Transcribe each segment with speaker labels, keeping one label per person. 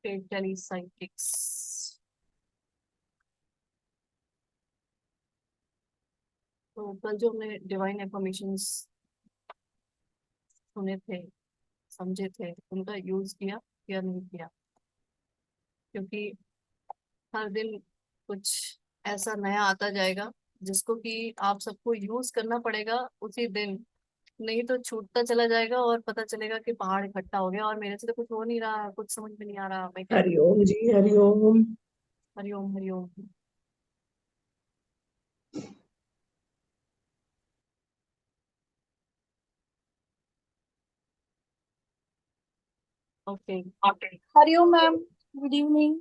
Speaker 1: Okay, टेलीसाइकिक्स। तो कल जो हमने डिवाइन एफर्मेशंस सुने थे, समझे थे, उनका यूज किया या नहीं किया? क्योंकि हर दिन कुछ ऐसा नया आता जाएगा जिसको कि आप सबको यूज करना पड़ेगा उसी दिन। नहीं तो छूटता चला जाएगा और पता चलेगा कि पहाड़ इकट्ठा हो गया और मेरे से तो कुछ हो नहीं रहा, कुछ समझ में नहीं आ रहा, मैं क्या करूं।
Speaker 2: Hariom ji, Hariom.
Speaker 1: Hariom Hariom. Okay.
Speaker 3: Okay, Hariom ma'am, good evening.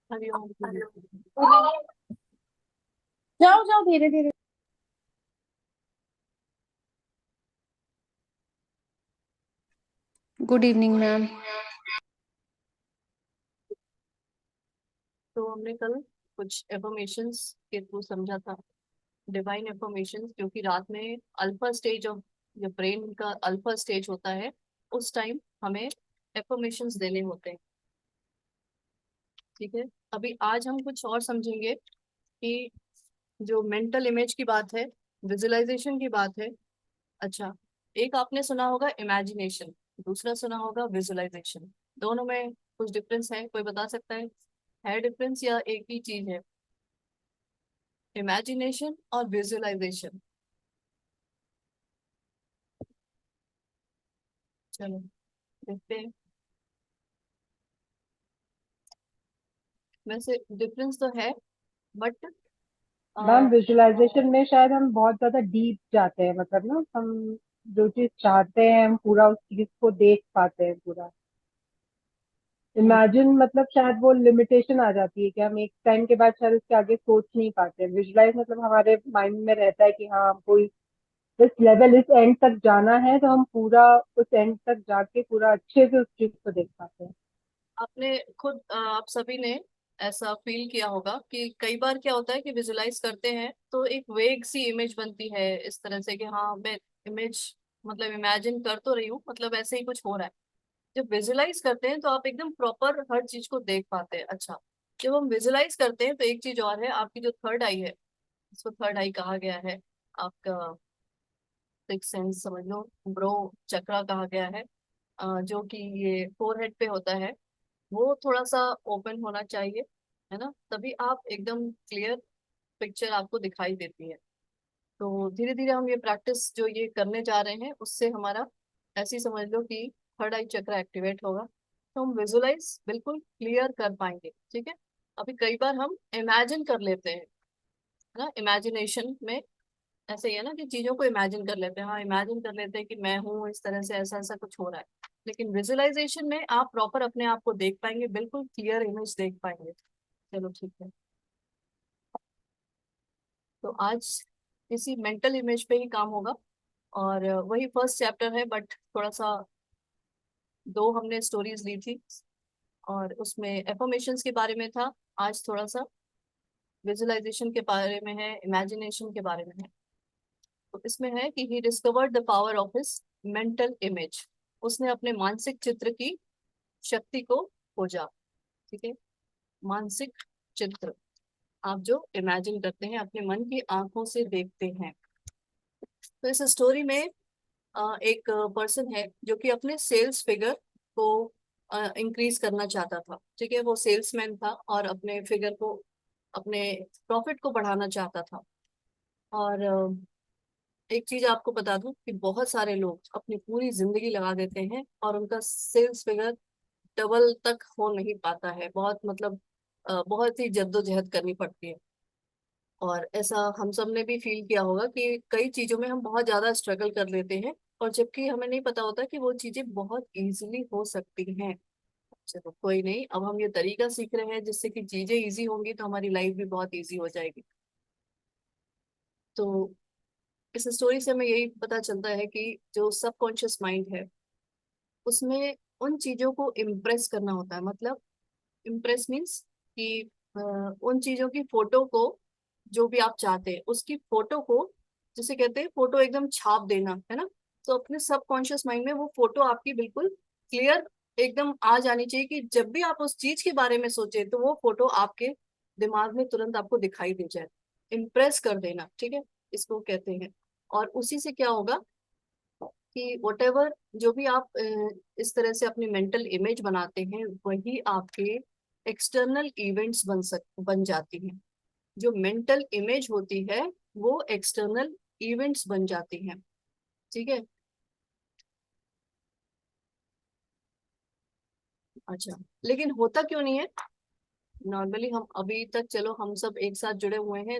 Speaker 1: Hariom.
Speaker 3: जाओ जाओ, धीरे धीरे। Good evening ma'am.
Speaker 1: तो हमने कल कुछ एफर्मेशंस के थ्रू समझा था, डिवाइन एफर्मेशंस, जो कि रात में अल्फा स्टेज ऑफ जो ब्रेन का अल्फा स्टेज होता है, उस टाइम हमें एफर्मेशंस देने होते हैं। ठीक है, अभी आज हम कुछ और समझेंगे कि जो मेंटल इमेज की बात है, विजुअलाइजेशन की बात है। अच्छा, एक आपने सुना होगा इमेजिनेशन, दूसरा सुना होगा विजुअलाइजेशन। दोनों में कुछ डिफरेंस है? कोई बता सकता है डिफरेंस या एक ही चीज है? इमेजिनेशन और विजुअलाइजेशन। चलो देखते हैं। वैसे डिफरेंस तो है, बट
Speaker 2: मैम, विजुअलाइजेशन में शायद हम बहुत ज्यादा डीप जाते हैं, मतलब ना हम जो चीज चाहते हैं हम पूरा उस चीज को देख पाते हैं पूरा। इमेजिन मतलब शायद वो लिमिटेशन आ जाती है कि हम एक टाइम के बाद शायद उसके आगे सोच नहीं पाते। विजुअलाइज मतलब हमारे माइंड में रहता है कि हाँ हमको इस लेवल इस एंड तक जाना है, तो हम पूरा उस एंड तक जाके पूरा अच्छे से उस चीज को देख पाते हैं।
Speaker 1: आपने खुद आप सभी ने ऐसा फील किया होगा कि कई बार क्या होता है कि विजुलाइज करते हैं तो एक वेग सी इमेज बनती है, इस तरह से कि हाँ मैं इमेज मतलब इमेजिन कर तो रही हूँ, मतलब ऐसे ही कुछ हो रहा है। जब विजुलाइज करते हैं तो आप एकदम प्रॉपर हर चीज को देख पाते हैं। अच्छा, जब हम विजुलाइज करते हैं तो एक चीज और है, आपकी जो थर्ड आई है, इसको थर्ड आई कहा गया है, आपका सिक्स सेंस समझ लो, ब्रो चक्रा कहा गया है, जो कि ये फोरहेड पे होता है, वो थोड़ा सा ओपन होना चाहिए, है ना, तभी आप एकदम क्लियर पिक्चर आपको दिखाई देती है। तो धीरे धीरे हम ये प्रैक्टिस जो ये करने जा रहे हैं उससे हमारा ऐसी समझ लो कि थर्ड आई चक्र एक्टिवेट होगा, तो हम विजुलाइज बिल्कुल क्लियर कर पाएंगे। ठीक है, अभी कई बार हम इमेजिन कर लेते हैं, है ना, इमेजिनेशन में ऐसे ही है ना कि चीजों को इमेजिन कर लेते हैं, हाँ इमेजिन कर लेते हैं कि मैं हूँ इस तरह से, ऐसा ऐसा कुछ हो रहा है। लेकिन विजुअलाइजेशन में आप प्रॉपर अपने आप को देख पाएंगे, बिल्कुल क्लियर इमेज देख पाएंगे। चलो ठीक है, तो आज इसी मेंटल इमेज पे ही काम होगा, और वही फर्स्ट चैप्टर है, बट थोड़ा सा दो हमने स्टोरीज ली थी और उसमें एफर्मेशंस के बारे में था। आज थोड़ा सा विजुअलाइजेशन के बारे में है, इमेजिनेशन के बारे में है। तो इसमें है कि he discovered the power of his mental image, उसने अपने मानसिक चित्र की शक्ति को खोजा। ठीक है, मानसिक चित्र, आप जो इमेजिन करते हैं, अपने मन की आंखों से देखते हैं। तो इस स्टोरी में एक पर्सन है जो कि अपने सेल्स फिगर को इंक्रीज करना चाहता था। ठीक है, वो सेल्समैन था और अपने फिगर को, अपने प्रॉफिट को बढ़ाना चाहता था। और एक चीज आपको बता दूं कि बहुत सारे लोग अपनी पूरी जिंदगी लगा देते हैं और उनका सेल्स फिगर डबल तक हो नहीं पाता है, बहुत मतलब बहुत ही जद्दोजहद करनी पड़ती है। और ऐसा हम सब ने भी फील किया होगा कि कई चीजों में हम बहुत ज्यादा स्ट्रगल कर लेते हैं और जबकि हमें नहीं पता होता कि वो चीजें बहुत इजीली हो सकती हैं। चलो कोई नहीं, अब हम ये तरीका सीख रहे हैं जिससे कि चीजें इजी होंगी तो हमारी लाइफ भी बहुत इजी हो जाएगी। तो इस स्टोरी से हमें यही पता चलता है कि जो सबकॉन्शियस माइंड है उसमें उन चीजों को इम्प्रेस करना होता है। मतलब इम्प्रेस मीन्स कि उन चीजों की फोटो को, जो भी आप चाहते हैं उसकी फोटो को, जिसे कहते हैं फोटो एकदम छाप देना, है ना। तो अपने सबकॉन्शियस माइंड में वो फोटो आपकी बिल्कुल क्लियर एकदम आ जानी चाहिए कि जब भी आप उस चीज के बारे में सोचे तो वो फोटो आपके दिमाग में तुरंत आपको दिखाई दे जाए। इम्प्रेस कर देना, ठीक है, इसको कहते हैं। और उसी से क्या होगा कि whatever जो भी आप इस तरह से अपनी मेंटल इमेज बनाते हैं वही आपके एक्सटर्नल इवेंट्स बन जाती हैं। जो मेंटल इमेज होती है वो एक्सटर्नल इवेंट्स बन जाती हैं, ठीक है। अच्छा, लेकिन होता क्यों नहीं है? नॉर्मली हम अभी तक, चलो हम सब एक साथ जुड़े हुए हैं,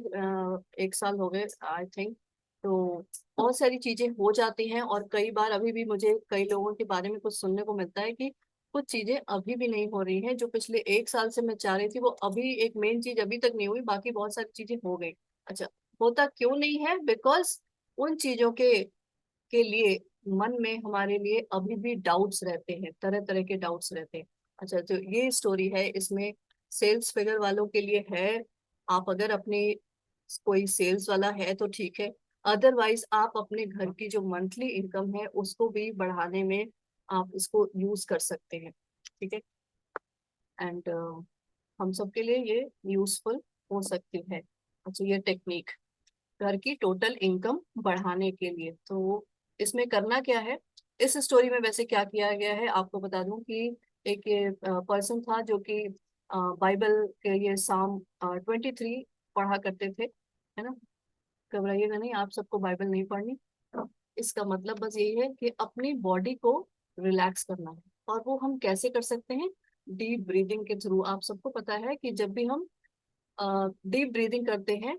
Speaker 1: 1 साल हो गए आई थिंक। तो बहुत सारी चीजें हो जाती हैं, और कई बार अभी भी मुझे कई लोगों के बारे में कुछ सुनने को मिलता है कि कुछ चीजें अभी भी नहीं हो रही हैं जो पिछले 1 साल से मैं चाह रही थी, वो अभी एक मेन चीज अभी तक नहीं हुई, बाकी बहुत सारी चीजें हो गई। अच्छा, होता क्यों नहीं है? बिकॉज उन चीजों के लिए मन में हमारे लिए अभी भी डाउट्स रहते हैं, तरह तरह के डाउट्स रहते हैं। अच्छा, तो ये स्टोरी है, इसमें सेल्स फिगर वालों के लिए है। आप अगर अपनी कोई सेल्स वाला है तो ठीक है, अदरवाइज आप अपने घर की जो मंथली इनकम है उसको भी बढ़ाने में आप इसको यूज कर सकते हैं, ठीक है। एंड हम सबके लिए ये यूजफुल हो सकती है। अच्छा, ये टेक्निक घर की टोटल इनकम बढ़ाने के लिए। तो इसमें करना क्या है, इस स्टोरी में वैसे क्या किया गया है आपको बता दूं कि एक पर्सन था जो कि बाइबल के ये साम 23 पढ़ा करते थे, है ना। घबराइएगा नहीं, आप सबको बाइबल नहीं पढ़नी। इसका मतलब बस यही है कि अपनी बॉडी को रिलैक्स करना है। और वो हम कैसे कर सकते हैं? डीप ब्रीदिंग के थ्रू। आप सबको पता है कि जब भी हम डीप ब्रीदिंग करते हैं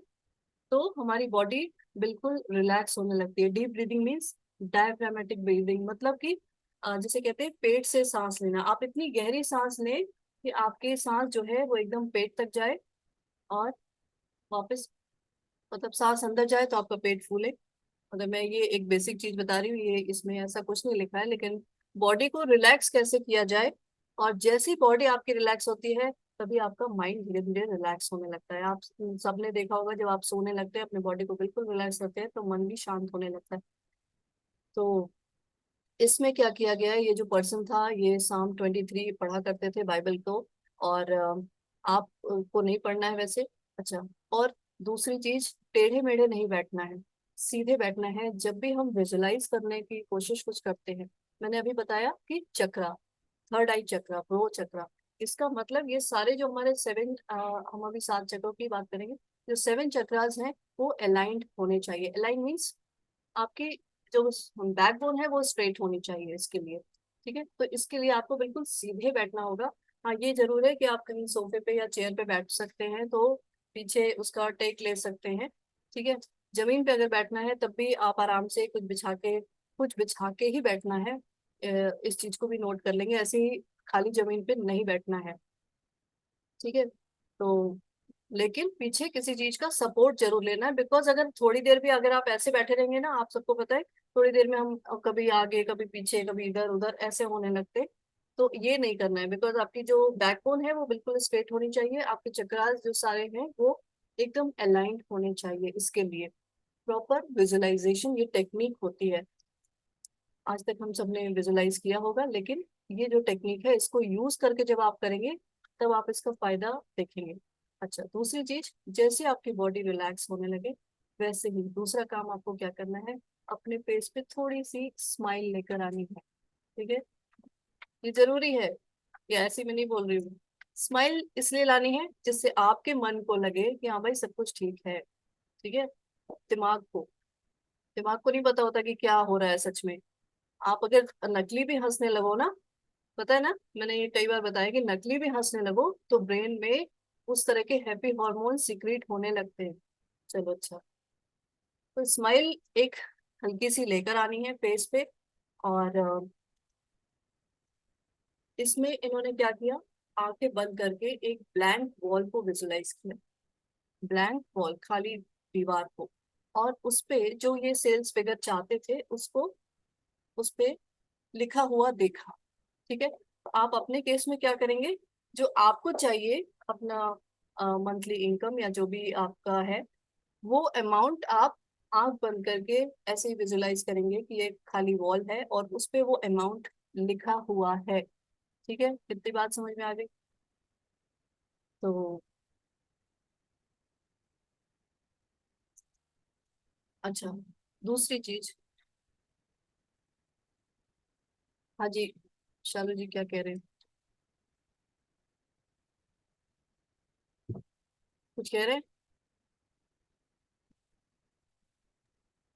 Speaker 1: तो हमारी बॉडी बिल्कुल रिलैक्स होने लगती है। Deep breathing means diaphragmatic breathing, मतलब कि जिसे कहते हैं पेट से सांस लेना। आप इतनी गहरी सांस लें कि आपके सांस जो है वो एकदम पेट तक जाए, और वापस, मतलब सांस अंदर जाए तो आपका पेट फूले। मतलब मैं ये एक बेसिक चीज बता रही हूँ, ये इसमें ऐसा कुछ नहीं लिखा है, लेकिन बॉडी को रिलैक्स कैसे किया जाए। और जैसी बॉडी आपकी रिलैक्स होती है तभी आपका माइंड धीरे धीरे रिलैक्स होने लगता है। आप सबने देखा होगा जब आप सोने लगते हैं अपने बॉडी को बिल्कुल रिलैक्स करते हैं तो मन भी शांत होने लगता है। तो इसमें क्या किया गया है, ये जो पर्सन था ये साम 23 पढ़ा करते थे बाइबल को। और आप को नहीं पढ़ना है वैसे। अच्छा, और दूसरी चीज, टेढ़े मेढ़े नहीं बैठना है, सीधे बैठना है जब भी हम विजुलाइज करने की कोशिश कुछ करते हैं। मैंने अभी बताया कि चक्रा, थर्ड आई चक्रा, प्रो चक्रा, इसका मतलब ये सारे जो हमारे 7, हम अभी 7 चक्रों की बात करेंगे, जो 7 चक्रास हैं वो अलाइंड होने चाहिए। अलाइन मीन्स आपकी जो बैकबोन है वो स्ट्रेट होनी चाहिए इसके लिए, ठीक है। तो इसके लिए आपको बिल्कुल सीधे बैठना होगा। हाँ, ये जरूर है कि आप कहीं सोफे पे या चेयर पे बैठ सकते हैं तो पीछे उसका टेक ले सकते हैं, ठीक है। जमीन पे अगर बैठना है तब भी आप आराम से कुछ बिछा के ही बैठना है। इस चीज को भी नोट कर लेंगे, ऐसे ही खाली जमीन पे नहीं बैठना है, ठीक है। तो लेकिन पीछे किसी चीज का सपोर्ट जरूर लेना है, बिकॉज अगर थोड़ी देर भी अगर आप ऐसे बैठे रहेंगे ना, आप सबको पता है थोड़ी देर में हम कभी आगे कभी पीछे कभी इधर उधर ऐसे होने लगते। तो ये नहीं करना है, बिकॉज आपकी जो बैकबोन है वो बिल्कुल स्ट्रेट होनी चाहिए, आपके चक्रास जो सारे हैं वो एकदम अलाइंड होने चाहिए। इसके लिए प्रॉपर विजुअलाइजेशन ये टेक्निक होती है। आज तक हम सबने विजुलाइज किया होगा, लेकिन ये जो टेक्निक है इसको यूज करके जब आप करेंगे तब आप इसका फायदा देखेंगे। अच्छा, दूसरी चीज, जैसे आपकी बॉडी रिलैक्स होने लगे वैसे ही दूसरा काम आपको क्या करना है, अपने फेस पे थोड़ी सी स्माइल लेकर आनी है, ठीक है। ये जरूरी है, ये ऐसी मैं नहीं बोल रही हूँ। स्माइल इसलिए लानी है जिससे आपके मन को लगे कि हाँ भाई सब कुछ ठीक है, ठीक है। दिमाग को दिमाग को नहीं पता होता कि क्या हो रहा है सच में। आप अगर नकली भी हंसने लगो ना, पता है ना, मैंने ये कई बार बताया कि नकली भी हंसने लगो तो ब्रेन में उस तरह के हैप्पी हार्मोन सीक्रेट होने लगते हैं। चलो, अच्छा, तो स्माइल एक हल्की सी लेकर आनी है फेस पे। और इसमें इन्होंने क्या किया, आंखें बंद करके एक ब्लैंक वॉल को विजुलाइज किया। ब्लैंक वॉल, खाली दीवार को, और उस पे जो ये सेल्स फिगर चाहते थे उसको उस पे लिखा हुआ देखा, ठीक है। तो आप अपने केस में क्या करेंगे, जो आपको चाहिए अपना मंथली इनकम या जो भी आपका है वो अमाउंट आप आंख बंद करके ऐसे ही विजुलाइज करेंगे कि एक खाली वॉल है और उस पे वो अमाउंट लिखा हुआ है। ठीक है, कितनी बात समझ में आ गई? तो अच्छा, दूसरी चीज। हाँ जी, शालू जी क्या कह रहे हैं? कुछ कह रहे हैं?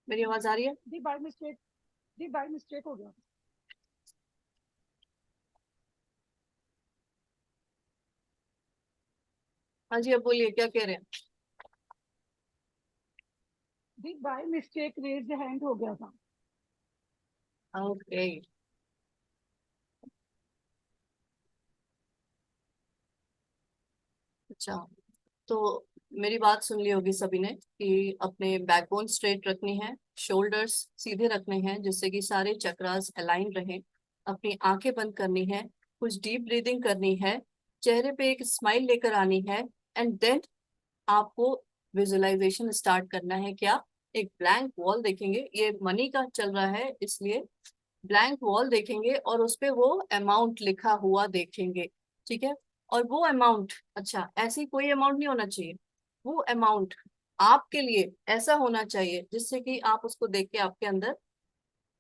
Speaker 1: मेरी आवाज आ रही है?
Speaker 2: दी बाय मिस्टेक, दी बाय मिस्टेक हो गया।
Speaker 1: हाँ जी, अब बोलिए क्या कह रहे हैं?
Speaker 2: दी बाय मिस्टेक रेज हैंड हो गया था।
Speaker 1: ओके। अच्छा, तो मेरी बात सुन ली होगी सभी ने कि अपने बैकबोन स्ट्रेट रखनी है, शोल्डर्स सीधे रखने हैं जिससे कि सारे चक्रास अलाइन रहें, अपनी आंखें बंद करनी है, कुछ डीप ब्रीदिंग करनी है, चेहरे पे एक स्माइल लेकर आनी है, एंड देन आपको विजुअलाइजेशन स्टार्ट करना है। क्या? एक ब्लैंक वॉल देखेंगे, ये मनी का चल रहा है इसलिए ब्लैंक वॉल देखेंगे और उस पे वो अमाउंट लिखा हुआ देखेंगे। ठीक है, और वो अमाउंट, अच्छा ऐसी कोई अमाउंट नहीं होना चाहिए, वो अमाउंट आपके लिए ऐसा होना चाहिए जिससे कि आप उसको देख के आपके अंदर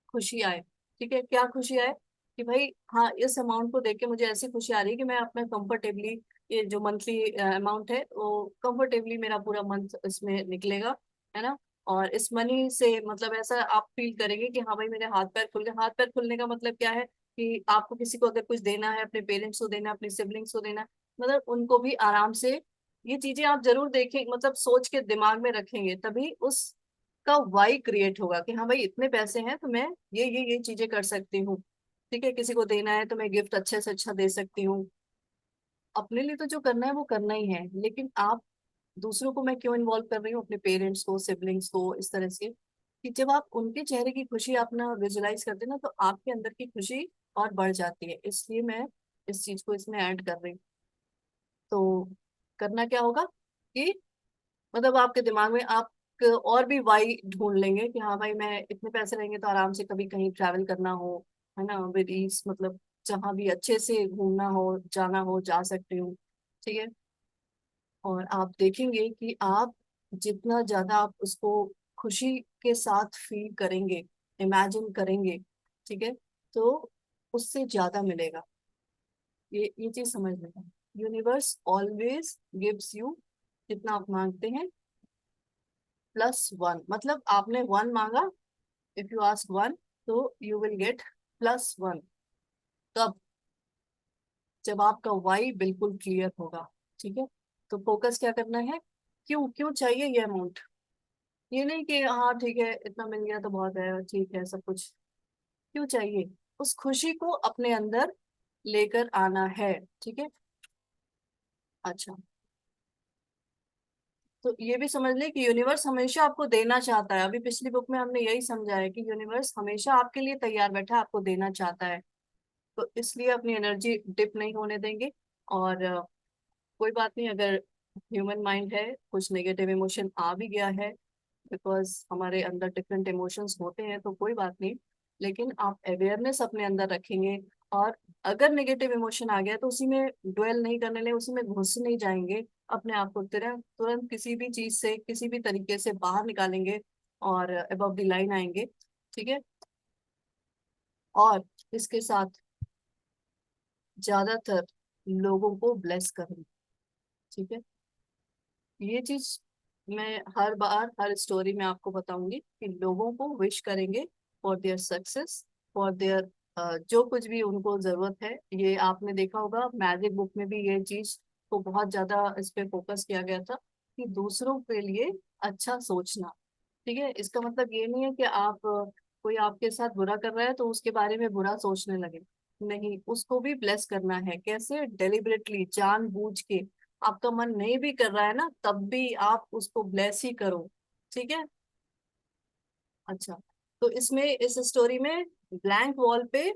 Speaker 1: खुशी आए। ठीक है, क्या खुशी आए? कि भाई हाँ, इस अमाउंट को देख के मुझे ऐसी खुशी आ रही है कि मैं अपना कंफर्टेबली, ये जो मंथली अमाउंट है वो कंफर्टेबली मेरा पूरा मंथ इसमें निकलेगा, है ना। और इस मनी से मतलब ऐसा आप फील करेंगे कि हाँ भाई मेरे हाथ पैर खुल गए। हाथ पैर खुलने का मतलब क्या है? कि आपको किसी को अगर कुछ देना है, अपने पेरेंट्स को देना है, अपने सिबलिंग्स को देना है, मतलब उनको भी आराम से, ये चीजें आप जरूर देखें, मतलब सोच के दिमाग में रखेंगे तभी उस का वाई क्रिएट होगा कि हाँ भाई इतने पैसे हैं तो मैं ये चीजें कर सकती हूँ। ठीक है, किसी को देना है तो मैं गिफ्ट अच्छे से अच्छा दे सकती हूँ। अपने लिए तो जो करना है वो करना ही है, लेकिन आप दूसरों को मैं क्यों इन्वॉल्व कर रही हूँ, अपने पेरेंट्स को, सिबलिंग्स को, इस तरह से कि जब आप उनके चेहरे की खुशी अपना विजुलाइज करते हैं ना तो आपके अंदर की खुशी और बढ़ जाती है, इसलिए मैं इस चीज को इसमें ऐड कर रही हूँ। तो करना क्या होगा कि मतलब आपके दिमाग में आप और भी वाई ढूंढ लेंगे कि हाँ भाई मैं इतने पैसे रहेंगे तो आराम से कभी कहीं ट्रैवल करना हो, है ना, विद ईज, मतलब जहाँ भी अच्छे से घूमना हो, जाना हो, जा सकती हूँ। ठीक है, और आप देखेंगे कि आप जितना ज्यादा आप उसको खुशी के साथ फील करेंगे, इमेजिन करेंगे, ठीक है, तो उससे ज्यादा मिलेगा। ये चीज समझ लेना, यूनिवर्स ऑलवेज गिव्स यू जितना आप मांगते हैं +1, मतलब आपने 1 मांगा, इफ यू आस्क 1 तो यू विल गेट +1। तब जब आपका वाई बिल्कुल क्लियर होगा। ठीक है, तो फोकस क्या करना है, क्यों क्यों चाहिए ये अमाउंट, ये नहीं कि हाँ ठीक है इतना मिल गया तो बहुत है, ठीक है सब कुछ, क्यों चाहिए, उस खुशी को अपने अंदर लेकर आना है। ठीक है, अच्छा, तो ये भी समझ ले कि यूनिवर्स हमेशा आपको देना चाहता है। अभी पिछली बुक में हमने यही समझा है कि यूनिवर्स हमेशा आपके लिए तैयार बैठा है, आपको देना चाहता है। तो इसलिए अपनी एनर्जी डिप नहीं होने देंगे। और कोई बात नहीं अगर ह्यूमन माइंड है, कुछ नेगेटिव इमोशन आ भी गया है, बिकॉज हमारे अंदर डिफरेंट इमोशंस होते हैं, तो कोई बात नहीं, लेकिन आप अवेयरनेस अपने अंदर रखेंगे। और अगर नेगेटिव इमोशन आ गया तो उसी में ड्वेल नहीं करने लगे, उसी में घुस नहीं जाएंगे, अपने आप को तुरंत तुरंत किसी भी चीज से, किसी भी तरीके से बाहर निकालेंगे और अबव द लाइन आएंगे। ठीक है, और इसके साथ ज्यादातर लोगों को ब्लेस करें। ठीक है, ये चीज मैं हर बार हर स्टोरी में आपको बताऊंगी कि लोगों को विश करेंगे for their success, for their जो कुछ भी उनको जरूरत है। ये आपने देखा होगा मैजिक बुक में भी ये चीज को बहुत ज्यादा इस पे फोकस किया गया था कि दूसरों के लिए अच्छा सोचना। ठीक है, इसका मतलब ये नहीं है कि आप कोई आपके साथ बुरा कर रहा है तो उसके बारे में बुरा सोचने लगे, नहीं, उसको भी ब्लेस करना है। कैसे? डेलिबरेटली, जानबूझ के, आपका मन नहीं भी कर रहा है ना तब भी आप उसको ब्लेस ही करो। ठीक है, अच्छा, तो इसमें इस स्टोरी में ब्लैंक वॉल पे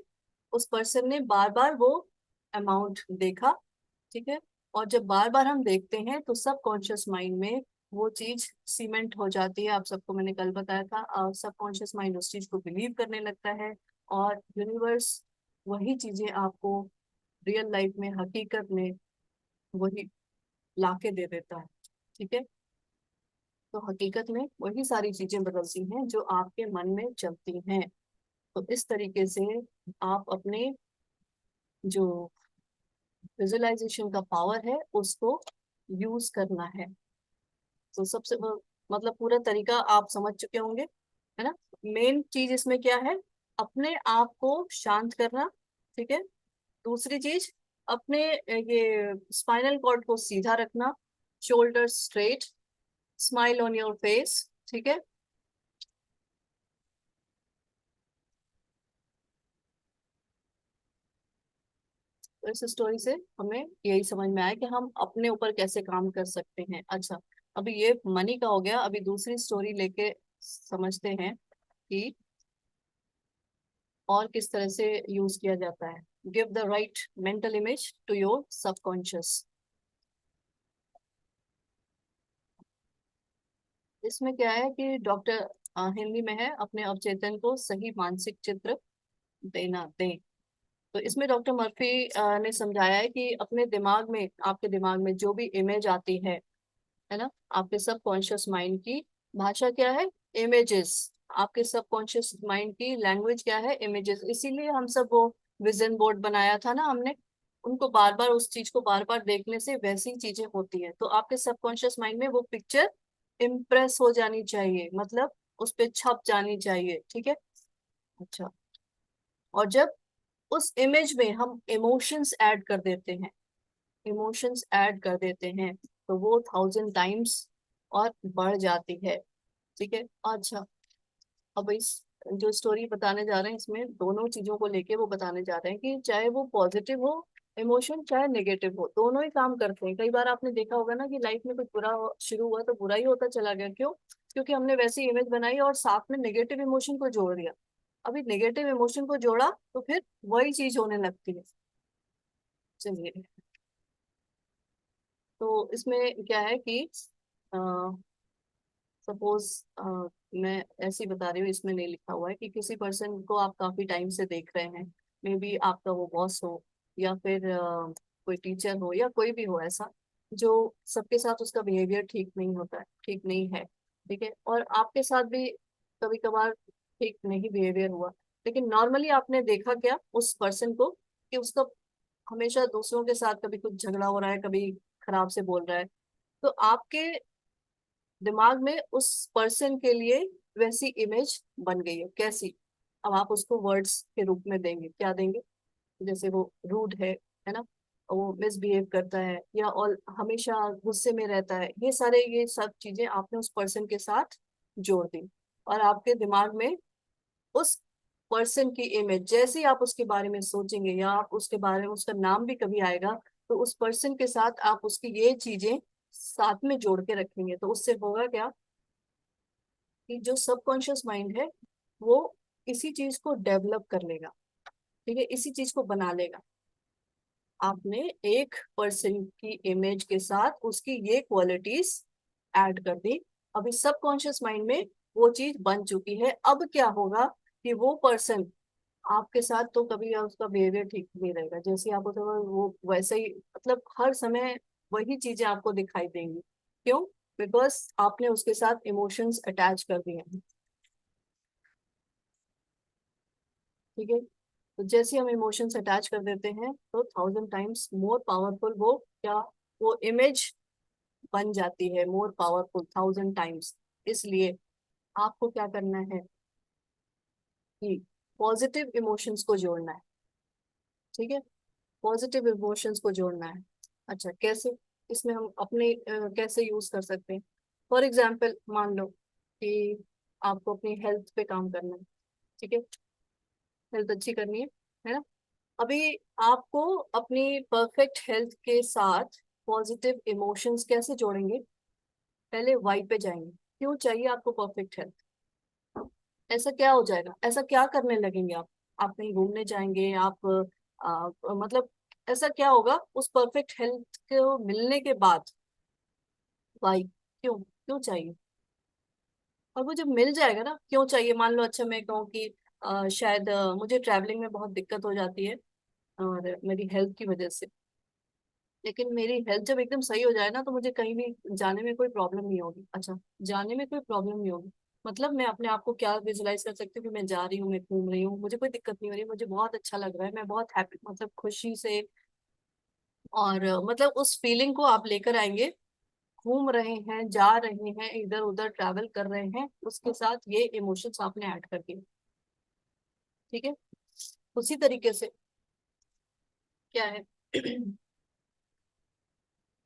Speaker 1: उस पर्सन ने बार बार वो अमाउंट देखा। ठीक है, और जब बार बार हम देखते हैं तो सब कॉन्शियस माइंड में वो चीज सीमेंट हो जाती है। आप सबको मैंने कल बताया था, सब कॉन्शियस माइंड उस चीज को बिलीव करने लगता है और यूनिवर्स वही चीजें आपको रियल लाइफ में, हकीकत में वही लाके दे देता है। ठीक है, तो हकीकत में वही सारी चीजें बदलती हैं जो आपके मन में चलती हैं। तो इस तरीके से आप अपने जो विजुअलाइजेशन का पावर है उसको यूज करना है। तो सबसे मतलब पूरा तरीका आप समझ चुके होंगे, है ना। मेन चीज इसमें क्या है, अपने आप को शांत करना। ठीक है, दूसरी चीज अपने ये स्पाइनल कॉर्ड को सीधा रखना, shoulder straight, smile on your face. ठीक है, तो इस स्टोरी से हमें यही समझ में आया कि हम अपने ऊपर कैसे काम कर सकते हैं। अच्छा, अभी ये मनी का हो गया, अभी दूसरी स्टोरी लेके समझते हैं कि और किस तरह से यूज किया जाता है। Give the right mental image to your subconscious. इसमें क्या है कि डॉक्टर, हिंदी में है, अपने अवचेतन को सही मानसिक चित्र देना दें। तो इसमें डॉक्टर मर्फी ने समझाया है कि अपने दिमाग में, आपके दिमाग में जो भी इमेज आती है ना, आपके सबकॉन्शियस माइंड की भाषा क्या है, इमेजेस। आपके सबकॉन्शियस माइंड की लैंग्वेज क्या है, इमेजेस। इसीलिए हम सब वो विजन बोर्ड बनाया था ना हमने, उनको बार बार, उस चीज को बार बार देखने से वैसी चीजें होती है। तो आपके सबकॉन्शियस माइंड में वो पिक्चर इम्प्रेस हो जानी चाहिए, मतलब उस पे छप जानी चाहिए। ठीक है, अच्छा, और जब उस इमेज में हम इमोशंस ऐड कर देते हैं, इमोशंस ऐड कर देते हैं, तो वो 1000 टाइम्स और बढ़ जाती है। ठीक है, अच्छा, अब इस जो स्टोरी बताने जा रहे हैं इसमें दोनों चीजों को लेके वो बताने जा रहे हैं कि चाहे वो पॉजिटिव हो इमोशन, चाहे नेगेटिव हो, दोनों ही काम करते हैं। कई बार आपने देखा होगा ना कि लाइफ में कुछ बुरा शुरू हुआ तो बुरा ही होता चला गया, क्यों? क्योंकि हमने वैसी इमेज बनाई और साथ में नेगेटिव इमोशन को जोड़ दिया। अभी नेगेटिव इमोशन को जोड़ा तो फिर वही चीज होने लगती है। चलिए, तो इसमें क्या है कि सपोज मैं ऐसे ही बता रही हूँ, इसमें नहीं लिखा हुआ है कि किसी पर्सन को आप काफी टाइम से देख रहे हैं, मे बी आपका वो बॉस हो, या फिर कोई टीचर हो, या कोई भी हो ऐसा, जो सबके साथ उसका बिहेवियर ठीक नहीं होता है, ठीक नहीं है। ठीक है, और आपके साथ भी कभी कभार ठीक नहीं बिहेवियर हुआ, लेकिन नॉर्मली आपने देखा क्या उस पर्सन को, कि उसका हमेशा दूसरों के साथ कभी कुछ झगड़ा हो रहा है, कभी खराब से बोल रहा है। तो आपके दिमाग में उस पर्सन के लिए वैसी इमेज बन गई है, कैसी? अब आप उसको वर्ड्स के रूप में देंगे, क्या देंगे? जैसे वो रूड है ना, वो मिसबिहेव करता है, या और हमेशा गुस्से में रहता है, ये सब चीजें आपने उस पर्सन के साथ जोड़ दी। और आपके दिमाग में उस पर्सन की इमेज, जैसे ही आप उसके बारे में सोचेंगे या आप उसके बारे में, उसका नाम भी कभी आएगा, तो उस पर्सन के साथ आप उसकी ये चीजें साथ में जोड़ के रखेंगे। तो उससे होगा क्या कि जो सबकॉन्शियस माइंड है वो इसी चीज को डेवलप कर लेगा। ठीक है, इसी चीज को बना लेगा। आपने एक पर्सन की इमेज के साथ उसकी ये क्वालिटीज ऐड कर दी, अभी सबकॉन्शियस माइंड में वो चीज बन चुकी है। अब क्या होगा कि वो पर्सन आपके साथ तो कभी उसका बिहेवियर ठीक नहीं रहेगा, जैसे आप होते हो वो वैसे ही, मतलब हर समय वही चीजें आपको दिखाई देंगी। क्यों? बिकॉज आपने उसके साथ इमोशंस अटैच कर दिए हैं। ठीक है, तो जैसे हम इमोशंस अटैच कर देते हैं तो 1000 टाइम्स मोर पावरफुल वो क्या, वो इमेज बन जाती है, मोर पावरफुल 1000 टाइम्स। इसलिए आपको क्या करना है कि पॉजिटिव इमोशंस को जोड़ना है। ठीक है, पॉजिटिव इमोशंस को जोड़ना है। अच्छा, कैसे? इसमें हम अपने कैसे यूज कर सकते हैं? फॉर एग्जाम्पल, मान लो कि आपको अपनी हेल्थ पे काम करना है। ठीक है, हेल्थ अच्छी करनी है ना। अभी आपको अपनी परफेक्ट हेल्थ के साथ पॉजिटिव इमोशंस कैसे जोड़ेंगे? पहले वाई पे जाएंगे, क्यों चाहिए आपको परफेक्ट हेल्थ? ऐसा क्या हो जाएगा, ऐसा क्या करने लगेंगे आप कहीं घूमने जाएंगे, आप मतलब ऐसा क्या होगा उस परफेक्ट हेल्थ को मिलने के बाद? वाई, क्यों क्यों चाहिए? और वो जब मिल जाएगा ना, क्यों चाहिए? मान लो, अच्छा मैं कहूँ कि शायद मुझे ट्रैवलिंग में बहुत दिक्कत हो जाती है, और मेरी हेल्थ की वजह से। लेकिन मेरी हेल्थ जब एकदम सही हो जाए ना, तो मुझे कहीं भी जाने में कोई प्रॉब्लम नहीं होगी। अच्छा, जाने में कोई प्रॉब्लम नहीं होगी, मतलब मैं अपने आप को क्या विजुलाइज कर सकती हूँ कि मैं जा रही हूँ, मैं घूम रही हूँ, मुझे कोई दिक्कत नहीं हो रही, मुझे बहुत अच्छा लग रहा है, मैं बहुत हैप्पी, मतलब खुशी से। और मतलब उस फीलिंग को आप लेकर आएंगे। घूम रहे हैं, जा रहे हैं, इधर उधर ट्रैवल कर रहे हैं, उसके साथ ये इमोशंस आपने ऐड कर दिए। ठीक है। उसी तरीके से क्या है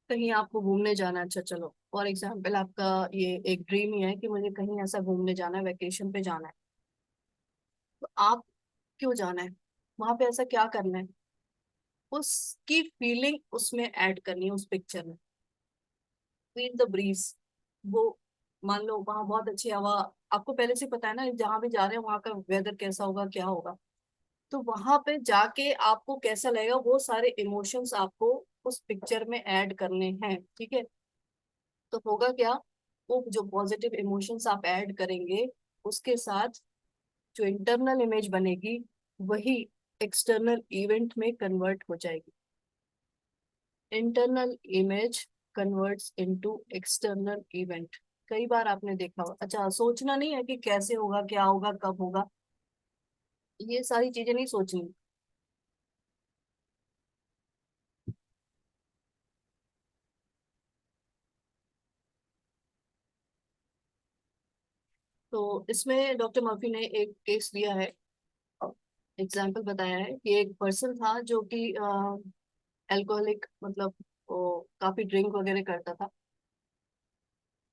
Speaker 1: कहीं आपको घूमने जाना है, अच्छा चलो फॉर एग्जाम्पल आपका ये एक ड्रीम ही है कि मुझे कहीं ऐसा घूमने जाना है, वेकेशन पे जाना है। तो आप क्यों जाना है, वहां पे ऐसा क्या करना है, उसकी फीलिंग उसमें ऐड करनी है, उस पिक्चर में। Feel the breeze. वो मान लो वहां बहुत अच्छी हवा, आपको पहले से पता है ना जहां भी जा रहे हैं वहां का वेदर कैसा होगा, क्या होगा। तो वहां पे जाके आपको कैसा लगेगा, वो सारे इमोशंस आपको उस पिक्चर में ऐड करने हैं। ठीक है। तो होगा क्या, वो जो पॉजिटिव इमोशंस आप ऐड करेंगे, उसके साथ जो इंटरनल इमेज बनेगी, वही एक्सटर्नल इवेंट में कन्वर्ट हो जाएगी। Internal image converts into external event. कई बार आपने देखा होगा। अच्छा, सोचना नहीं है कि कैसे होगा, क्या होगा, कब होगा, ये सारी चीजें नहीं सोचनी। तो इसमें डॉक्टर मर्फी ने एक केस लिया है, एग्जाम्पल बताया है कि एक पर्सन था जो कि अल्कोहलिक, मतलब वो काफी ड्रिंक वगैरह करता था,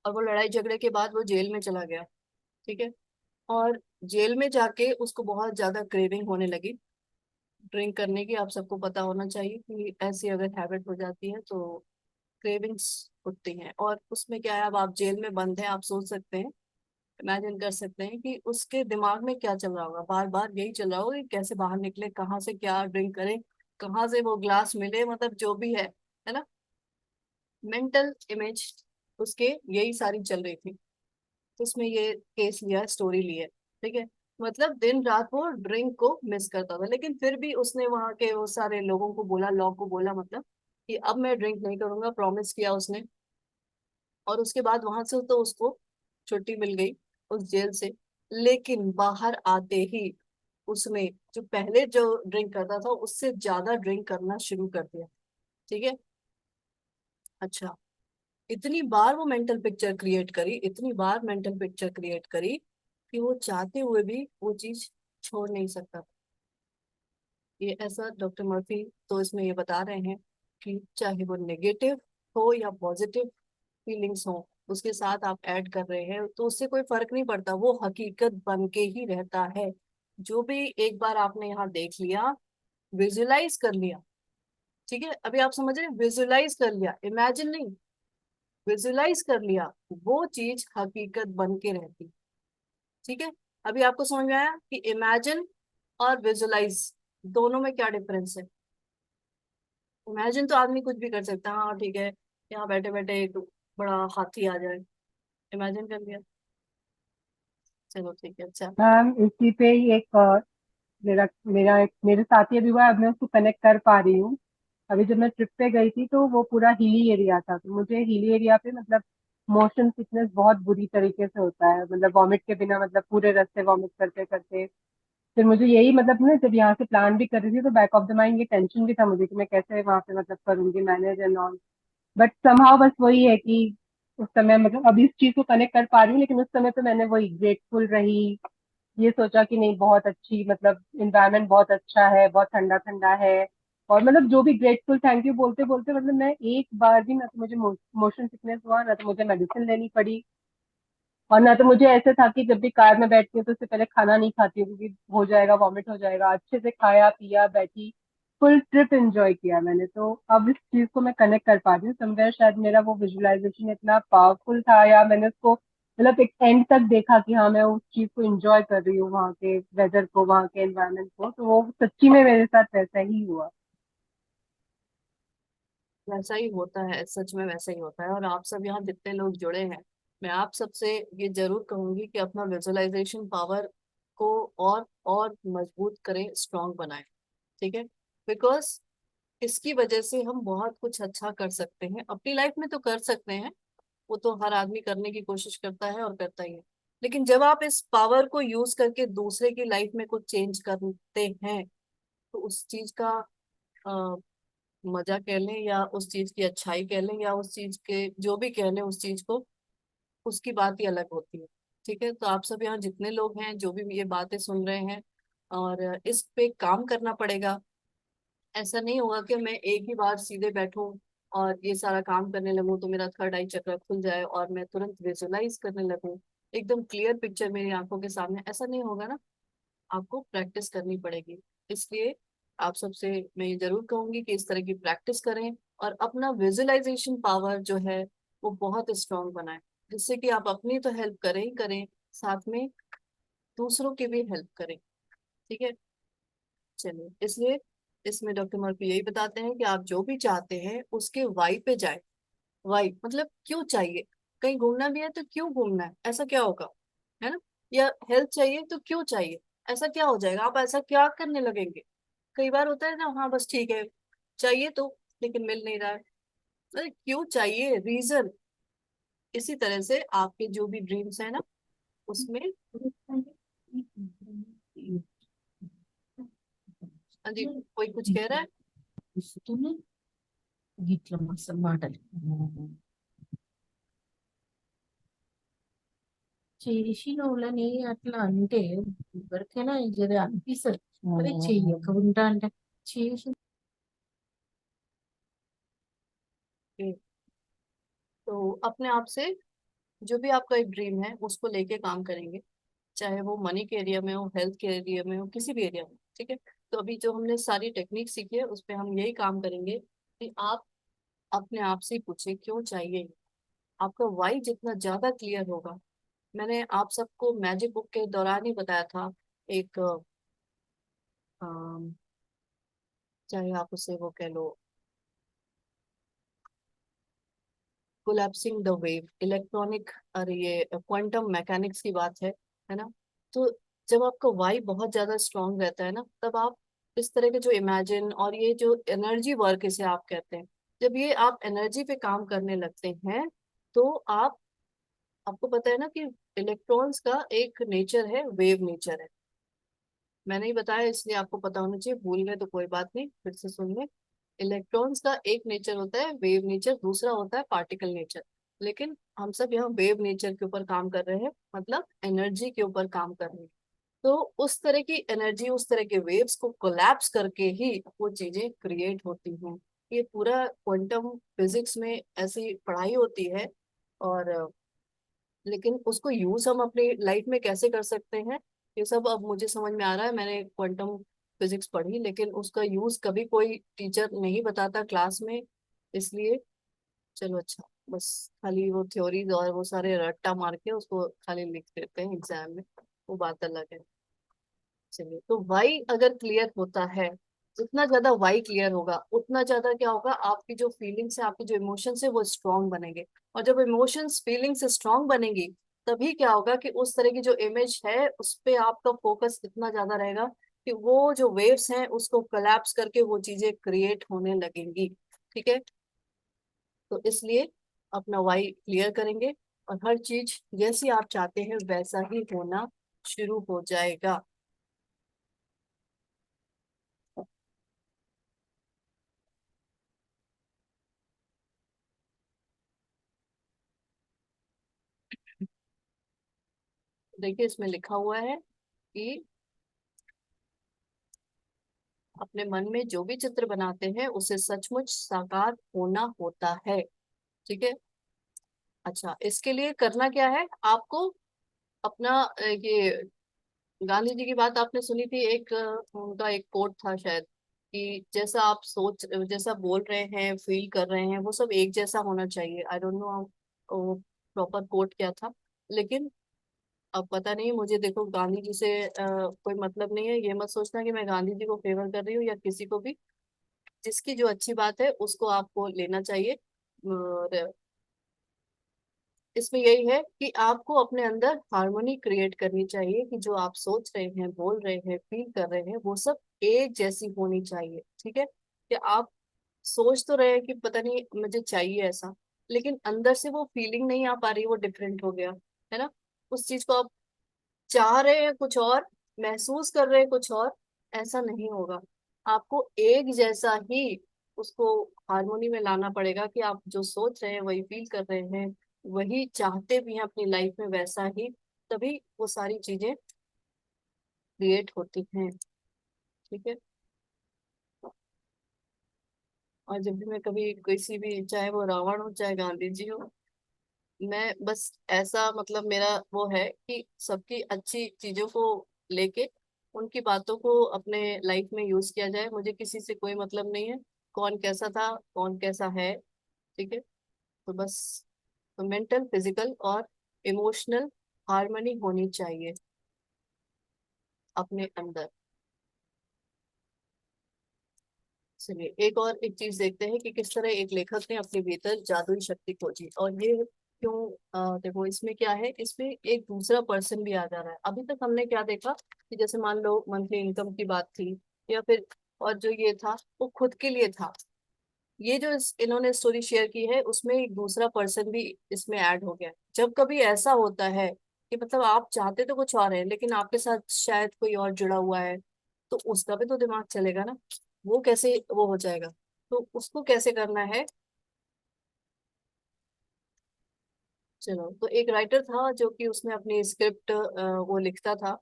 Speaker 1: और वो लड़ाई झगड़े के बाद वो जेल में चला गया। ठीक है। और जेल में जाके उसको बहुत ज्यादा क्रेविंग होने लगी ड्रिंक करने की। आप सबको पता होना चाहिए कि ऐसी अगर हैबिट हो जाती है तो क्रेविंग्स उठती हैं। और उसमें क्या है, अब आप जेल में बंद हैं, आप सोच सकते हैं, इमेजिन कर सकते हैं कि उसके दिमाग में क्या चल रहा होगा। बार बार यही चल रहा होगा कि कैसे बाहर निकले, कहाँ से क्या ड्रिंक करें, कहाँ से वो ग्लास मिले, मतलब जो भी है ना। मेंटल इमेज उसके यही सारी चल रही थी। तो उसमें ये केस लिया, स्टोरी ली है। ठीक है। मतलब दिन रात वो ड्रिंक को मिस करता था, लेकिन फिर भी उसने वहां के वो सारे लोगों को बोला, लॉ को बोला, मतलब कि अब मैं ड्रिंक नहीं करूंगा, प्रॉमिस किया उसने। और उसके बाद वहां से तो उसको छुट्टी मिल गई उस जेल से। लेकिन बाहर आते ही उसने जो पहले जो ड्रिंक करता था उससे ज्यादा ड्रिंक करना शुरू कर दिया। ठीक है। अच्छा, इतनी बार वो मेंटल पिक्चर क्रिएट करी, इतनी बार मेंटल पिक्चर क्रिएट करी कि वो चाहते हुए भी वो चीज छोड़ नहीं सकता। ये ऐसा डॉक्टर मर्फी तो इसमें ये बता रहे हैं कि चाहे वो नेगेटिव हो या पॉजिटिव फीलिंग्स हो, उसके साथ आप ऐड कर रहे हैं तो उससे कोई फर्क नहीं पड़ता, वो हकीकत बन के ही रहता है। जो भी एक बार आपने यहाँ देख लिया, विजुलाइज कर लिया। ठीक है, अभी आप समझ रहे हैं, विजुलाइज कर लिया, इमेजिन नहीं, विजुलाइज कर लिया, वो चीज हकीकत बन के रहती। ठीक है। अभी आपको समझ में आया कि इमेजिन और विजुलाइज दोनों में क्या डिफरेंस है। इमेजिन तो आदमी कुछ भी कर सकता है, हाँ ठीक है, यहाँ बैठे बैठे एक बड़ा हाथी आ जाए, इमेजिन कर लिया, चलो ठीक है। अच्छा।
Speaker 2: मैम इसी पे ही एक मेरा मेरा एक मेरे साथ ही अभी हुआ है, अब मैं उसको कनेक्ट कर पा रही हूँ। अभी जब मैं ट्रिप पे गई थी तो वो पूरा हिली एरिया था, तो मुझे हिली एरिया पे मतलब मोशन सिकनेस बहुत बुरी तरीके से होता है, मतलब वॉमिट के बिना, मतलब पूरे रास्ते वॉमिट करते करते। फिर मुझे यही मतलब ना, जब यहाँ से प्लान भी कर रही थी तो बैक ऑफ द माइंड ये टेंशन भी था मुझे कि मैं कैसे वहां पे मतलब करूंगी manage and all. But somehow बस वही है कि उस समय मतलब अभी इस चीज को कनेक्ट कर पा रही हूँ, लेकिन उस समय तो मैंने वही ग्रेटफुल रही, ये सोचा कि नहीं बहुत अच्छी, मतलब इन्वायरमेंट बहुत अच्छा है, बहुत ठंडा ठंडा है। और मतलब जो भी ग्रेटफुल थैंक यू बोलते बोलते मतलब मैं एक बार भी, ना तो मुझे मोशन सिकनेस हुआ, ना तो मुझे मेडिसिन लेनी पड़ी, और ना तो मुझे ऐसे था कि जब भी कार में बैठती हूँ तो उससे पहले खाना नहीं खाती हूँ क्योंकि हो जाएगा, वॉमिट हो जाएगा। अच्छे से खाया पिया बैठी, फुल ट्रिप एंजॉय किया मैंने। तो अब इस चीज को मैं कनेक्ट कर पा रही हूँ समवेयर, शायद मेरा वो विजुअलाइजेशन इतना पावरफुल था, या मैंने उसको मतलब एक एंड तक देखा कि हाँ मैं उस चीज को एंजॉय कर रही हूँ, वहाँ के वेदर को, वहाँ के एनवायरनमेंट को। तो वो सच्ची में मेरे साथ वैसा ही हुआ।
Speaker 1: वैसा ही होता है, सच में वैसा ही होता है। और आप सब यहाँ जितने लोग जुड़े हैं, मैं आप सबसे ये जरूर कहूंगी कि अपना विजुअलाइजेशन पावर को और मजबूत करें, स्ट्रांग बनाएं। ठीक है। बिकॉज इसकी वजह से हम बहुत कुछ अच्छा कर सकते हैं अपनी लाइफ में, तो कर सकते हैं, वो तो हर आदमी करने की कोशिश करता है और करता ही है। लेकिन जब आप इस पावर को यूज करके दूसरे की लाइफ में कुछ चेंज करते हैं, तो उस चीज का अ, मजा कह लें या उस चीज की अच्छाई कह लें या उस चीज के जो भी कह लें उस चीज को, उसकी बात ही अलग होती है। ठीक है, तो आप सब यहाँ जितने लोग हैं जो भी ये बातें सुन रहे हैं, और इस पे काम करना पड़ेगा। ऐसा नहीं होगा कि मैं एक ही बार सीधे बैठूं और ये सारा काम करने लगूं तो मेरा थर्ड आई चक्र खुल जाए और मैं तुरंत विजुलाइज करने लगूं एकदम क्लियर पिक्चर मेरी आंखों के सामने। ऐसा नहीं होगा ना, आपको प्रैक्टिस करनी पड़ेगी। इसलिए आप सबसे मैं ये जरूर कहूंगी कि इस तरह की प्रैक्टिस करें और अपना विजुअलाइजेशन पावर जो है वो बहुत स्ट्रांग बनाएं, जिससे कि आप अपनी तो हेल्प करें ही करें, साथ में दूसरों की भी हेल्प करें। ठीक है, चलिए। इसलिए इसमें डॉक्टर मर्फी यही बताते हैं कि आप जो भी चाहते हैं उसके वाई पे जाए। वाई मतलब क्यों चाहिए, कहीं घूमना भी है तो क्यों घूमना है, ऐसा क्या होगा, है ना? या हेल्थ चाहिए तो क्यों चाहिए, ऐसा क्या हो जाएगा, आप ऐसा क्या करने लगेंगे। कई बार होता है ना, हाँ बस ठीक है चाहिए तो, लेकिन मिल नहीं रहा है। अरे क्यों चाहिए, रीजन। इसी तरह से आपके जो भी ड्रीम्स है ना उसमें, हाँ जी, कोई कुछ कह रहा है।
Speaker 4: ఇస్తూనే గిట్ల మస్తు మాటలు చేసిన వాళ్ళని అట్లా అంటే ఎవరికైనా జర అనిపిస్తుంది. అదే చెయ్యకుండా అంటే చేసి
Speaker 1: तो अपने आप से जो भी आपका एक ड्रीम है उसको लेके काम करेंगे, चाहे वो मनी के एरिया में हो, हेल्थ के एरिया में हो, किसी भी एरिया में। ठीक है, तो अभी जो हमने सारी टेक्निक सीखी है उस पे हम यही काम करेंगे कि आप अपने आप से पूछे क्यों चाहिए। आपका वाई जितना ज्यादा क्लियर होगा, मैंने आप सबको मैजिक बुक के दौरान ही बताया था, एक अम, चाहे आप उसे वो कह लो कोलैप्सिंग द वेव, इलेक्ट्रॉनिक, अरे ये क्वांटम मैकेनिक्स की बात है ना? तो जब आपका वाई बहुत ज्यादा स्ट्रांग रहता है ना, तब आप इस तरह के जो इमेजिन और ये जो एनर्जी वर्क इसे आप कहते हैं, जब ये आप एनर्जी पे काम करने लगते हैं, तो आपको पता है ना कि इलेक्ट्रॉन्स का एक नेचर है, वेव नेचर है। मैंने ही बताया इसलिए आपको पता होना चाहिए, भूल गए तो कोई बात नहीं, फिर से सुन ले। इलेक्ट्रॉन्स का एक नेचर होता है वेव नेचर, दूसरा होता है पार्टिकल नेचर। लेकिन हम सब यहाँ वेव नेचर के ऊपर काम कर रहे हैं, मतलब एनर्जी के ऊपर काम कर रहे हैं। तो उस तरह की एनर्जी, उस तरह के वेव्स को कोलैप्स करके ही वो चीजें क्रिएट होती हैं। ये पूरा क्वांटम फिजिक्स में ऐसी पढ़ाई होती है। और लेकिन उसको यूज हम अपनी लाइफ में कैसे कर सकते हैं, ये सब अब मुझे समझ में आ रहा है। मैंने क्वांटम फिजिक्स पढ़ी, लेकिन उसका यूज कभी कोई टीचर नहीं बताता क्लास में। इसलिए चलो अच्छा, बस खाली वो थ्योरीज और वो सारे रट्टा मार के उसको खाली लिख देते हैं एग्जाम में, वो बात अलग है। चलिए, तो वाई अगर क्लियर होता है, जितना ज्यादा वाई क्लियर होगा उतना ज्यादा क्या होगा, आपकी जो फीलिंग्स है, आपके जो इमोशंस है वो स्ट्रांग बनेंगे। और जब इमोशंस फीलिंग्स स्ट्रांग बनेंगी, तभी क्या होगा कि उस तरह की जो इमेज है उस पे आपका फोकस इतना ज्यादा रहेगा कि वो जो वेव्स हैं उसको कोलैप्स करके वो चीजें क्रिएट होने लगेंगी। ठीक है, तो इसलिए अपना वाई क्लियर करेंगे और हर चीज जैसी आप चाहते हैं वैसा ही होना शुरू हो जाएगा। देखिए इसमें लिखा हुआ है कि अपने मन में जो भी चित्र बनाते हैं उसे सचमुच साकार होना होता है। ठीक है, अच्छा इसके लिए करना क्या है आपको, अपना ये गांधी जी की बात आपने सुनी थी, एक उनका एक कोट था शायद, कि जैसा आप सोच, जैसा बोल रहे हैं, फील कर रहे हैं, वो सब एक जैसा होना चाहिए। I don't know proper quote क्या था, लेकिन अब पता नहीं मुझे। देखो गांधी जी से कोई मतलब नहीं है, ये मत सोचना कि मैं गांधी जी को फेवर कर रही हूँ या किसी को भी। जिसकी जो अच्छी बात है उसको आपको लेना चाहिए। और इसमें यही है कि आपको अपने अंदर हार्मोनी क्रिएट करनी चाहिए कि जो आप सोच रहे हैं, बोल रहे हैं, फील कर रहे हैं, वो सब एक जैसी होनी चाहिए। ठीक है, कि आप सोच तो रहे हैं कि पता नहीं मुझे चाहिए ऐसा, लेकिन अंदर से वो फीलिंग नहीं आ पा रही, वो डिफरेंट हो गया है ना। उस चीज को आप चाह रहे हैं कुछ और, महसूस कर रहे हैं कुछ और, ऐसा नहीं होगा। आपको एक जैसा ही उसको हार्मोनी में लाना पड़ेगा कि आप जो सोच रहे हैं वही फील कर रहे हैं, वही चाहते भी हैं अपनी लाइफ में वैसा ही, तभी वो सारी चीजें क्रिएट होती हैं। ठीक है। और जब भी मैं कभी किसी भी, चाहे वो रावण हो चाहे गांधी जी हो, मैं बस ऐसा मतलब मेरा वो है कि सबकी अच्छी चीजों को लेके उनकी बातों को अपने लाइफ में यूज किया जाए। मुझे किसी से कोई मतलब नहीं है कौन कैसा था, कौन कैसा है। ठीक है। तो बस, तो मेंटल, फिजिकल और इमोशनल हार्मनी होनी चाहिए अपने अंदर। चलिए एक चीज देखते हैं कि किस तरह एक लेखक ने अपने भीतर जादुई शक्ति खोजी। और ये क्यों, देखो इसमें क्या है, इसमें एक दूसरा पर्सन भी आ जा रहा है। अभी तक हमने क्या देखा कि जैसे मान लो मंथली इनकम की बात थी, या फिर और जो ये था वो खुद के लिए था। ये जो इन्होंने स्टोरी शेयर की है उसमें एक दूसरा पर्सन भी इसमें ऐड हो गया। जब कभी ऐसा होता है कि मतलब आप चाहते तो कुछ और है लेकिन आपके साथ शायद कोई और जुड़ा हुआ है, तो उसका भी तो दिमाग चलेगा ना, वो कैसे वो हो जाएगा। तो उसको कैसे करना है। चलो, तो एक राइटर था जो कि उसने अपनी स्क्रिप्ट वो लिखता था,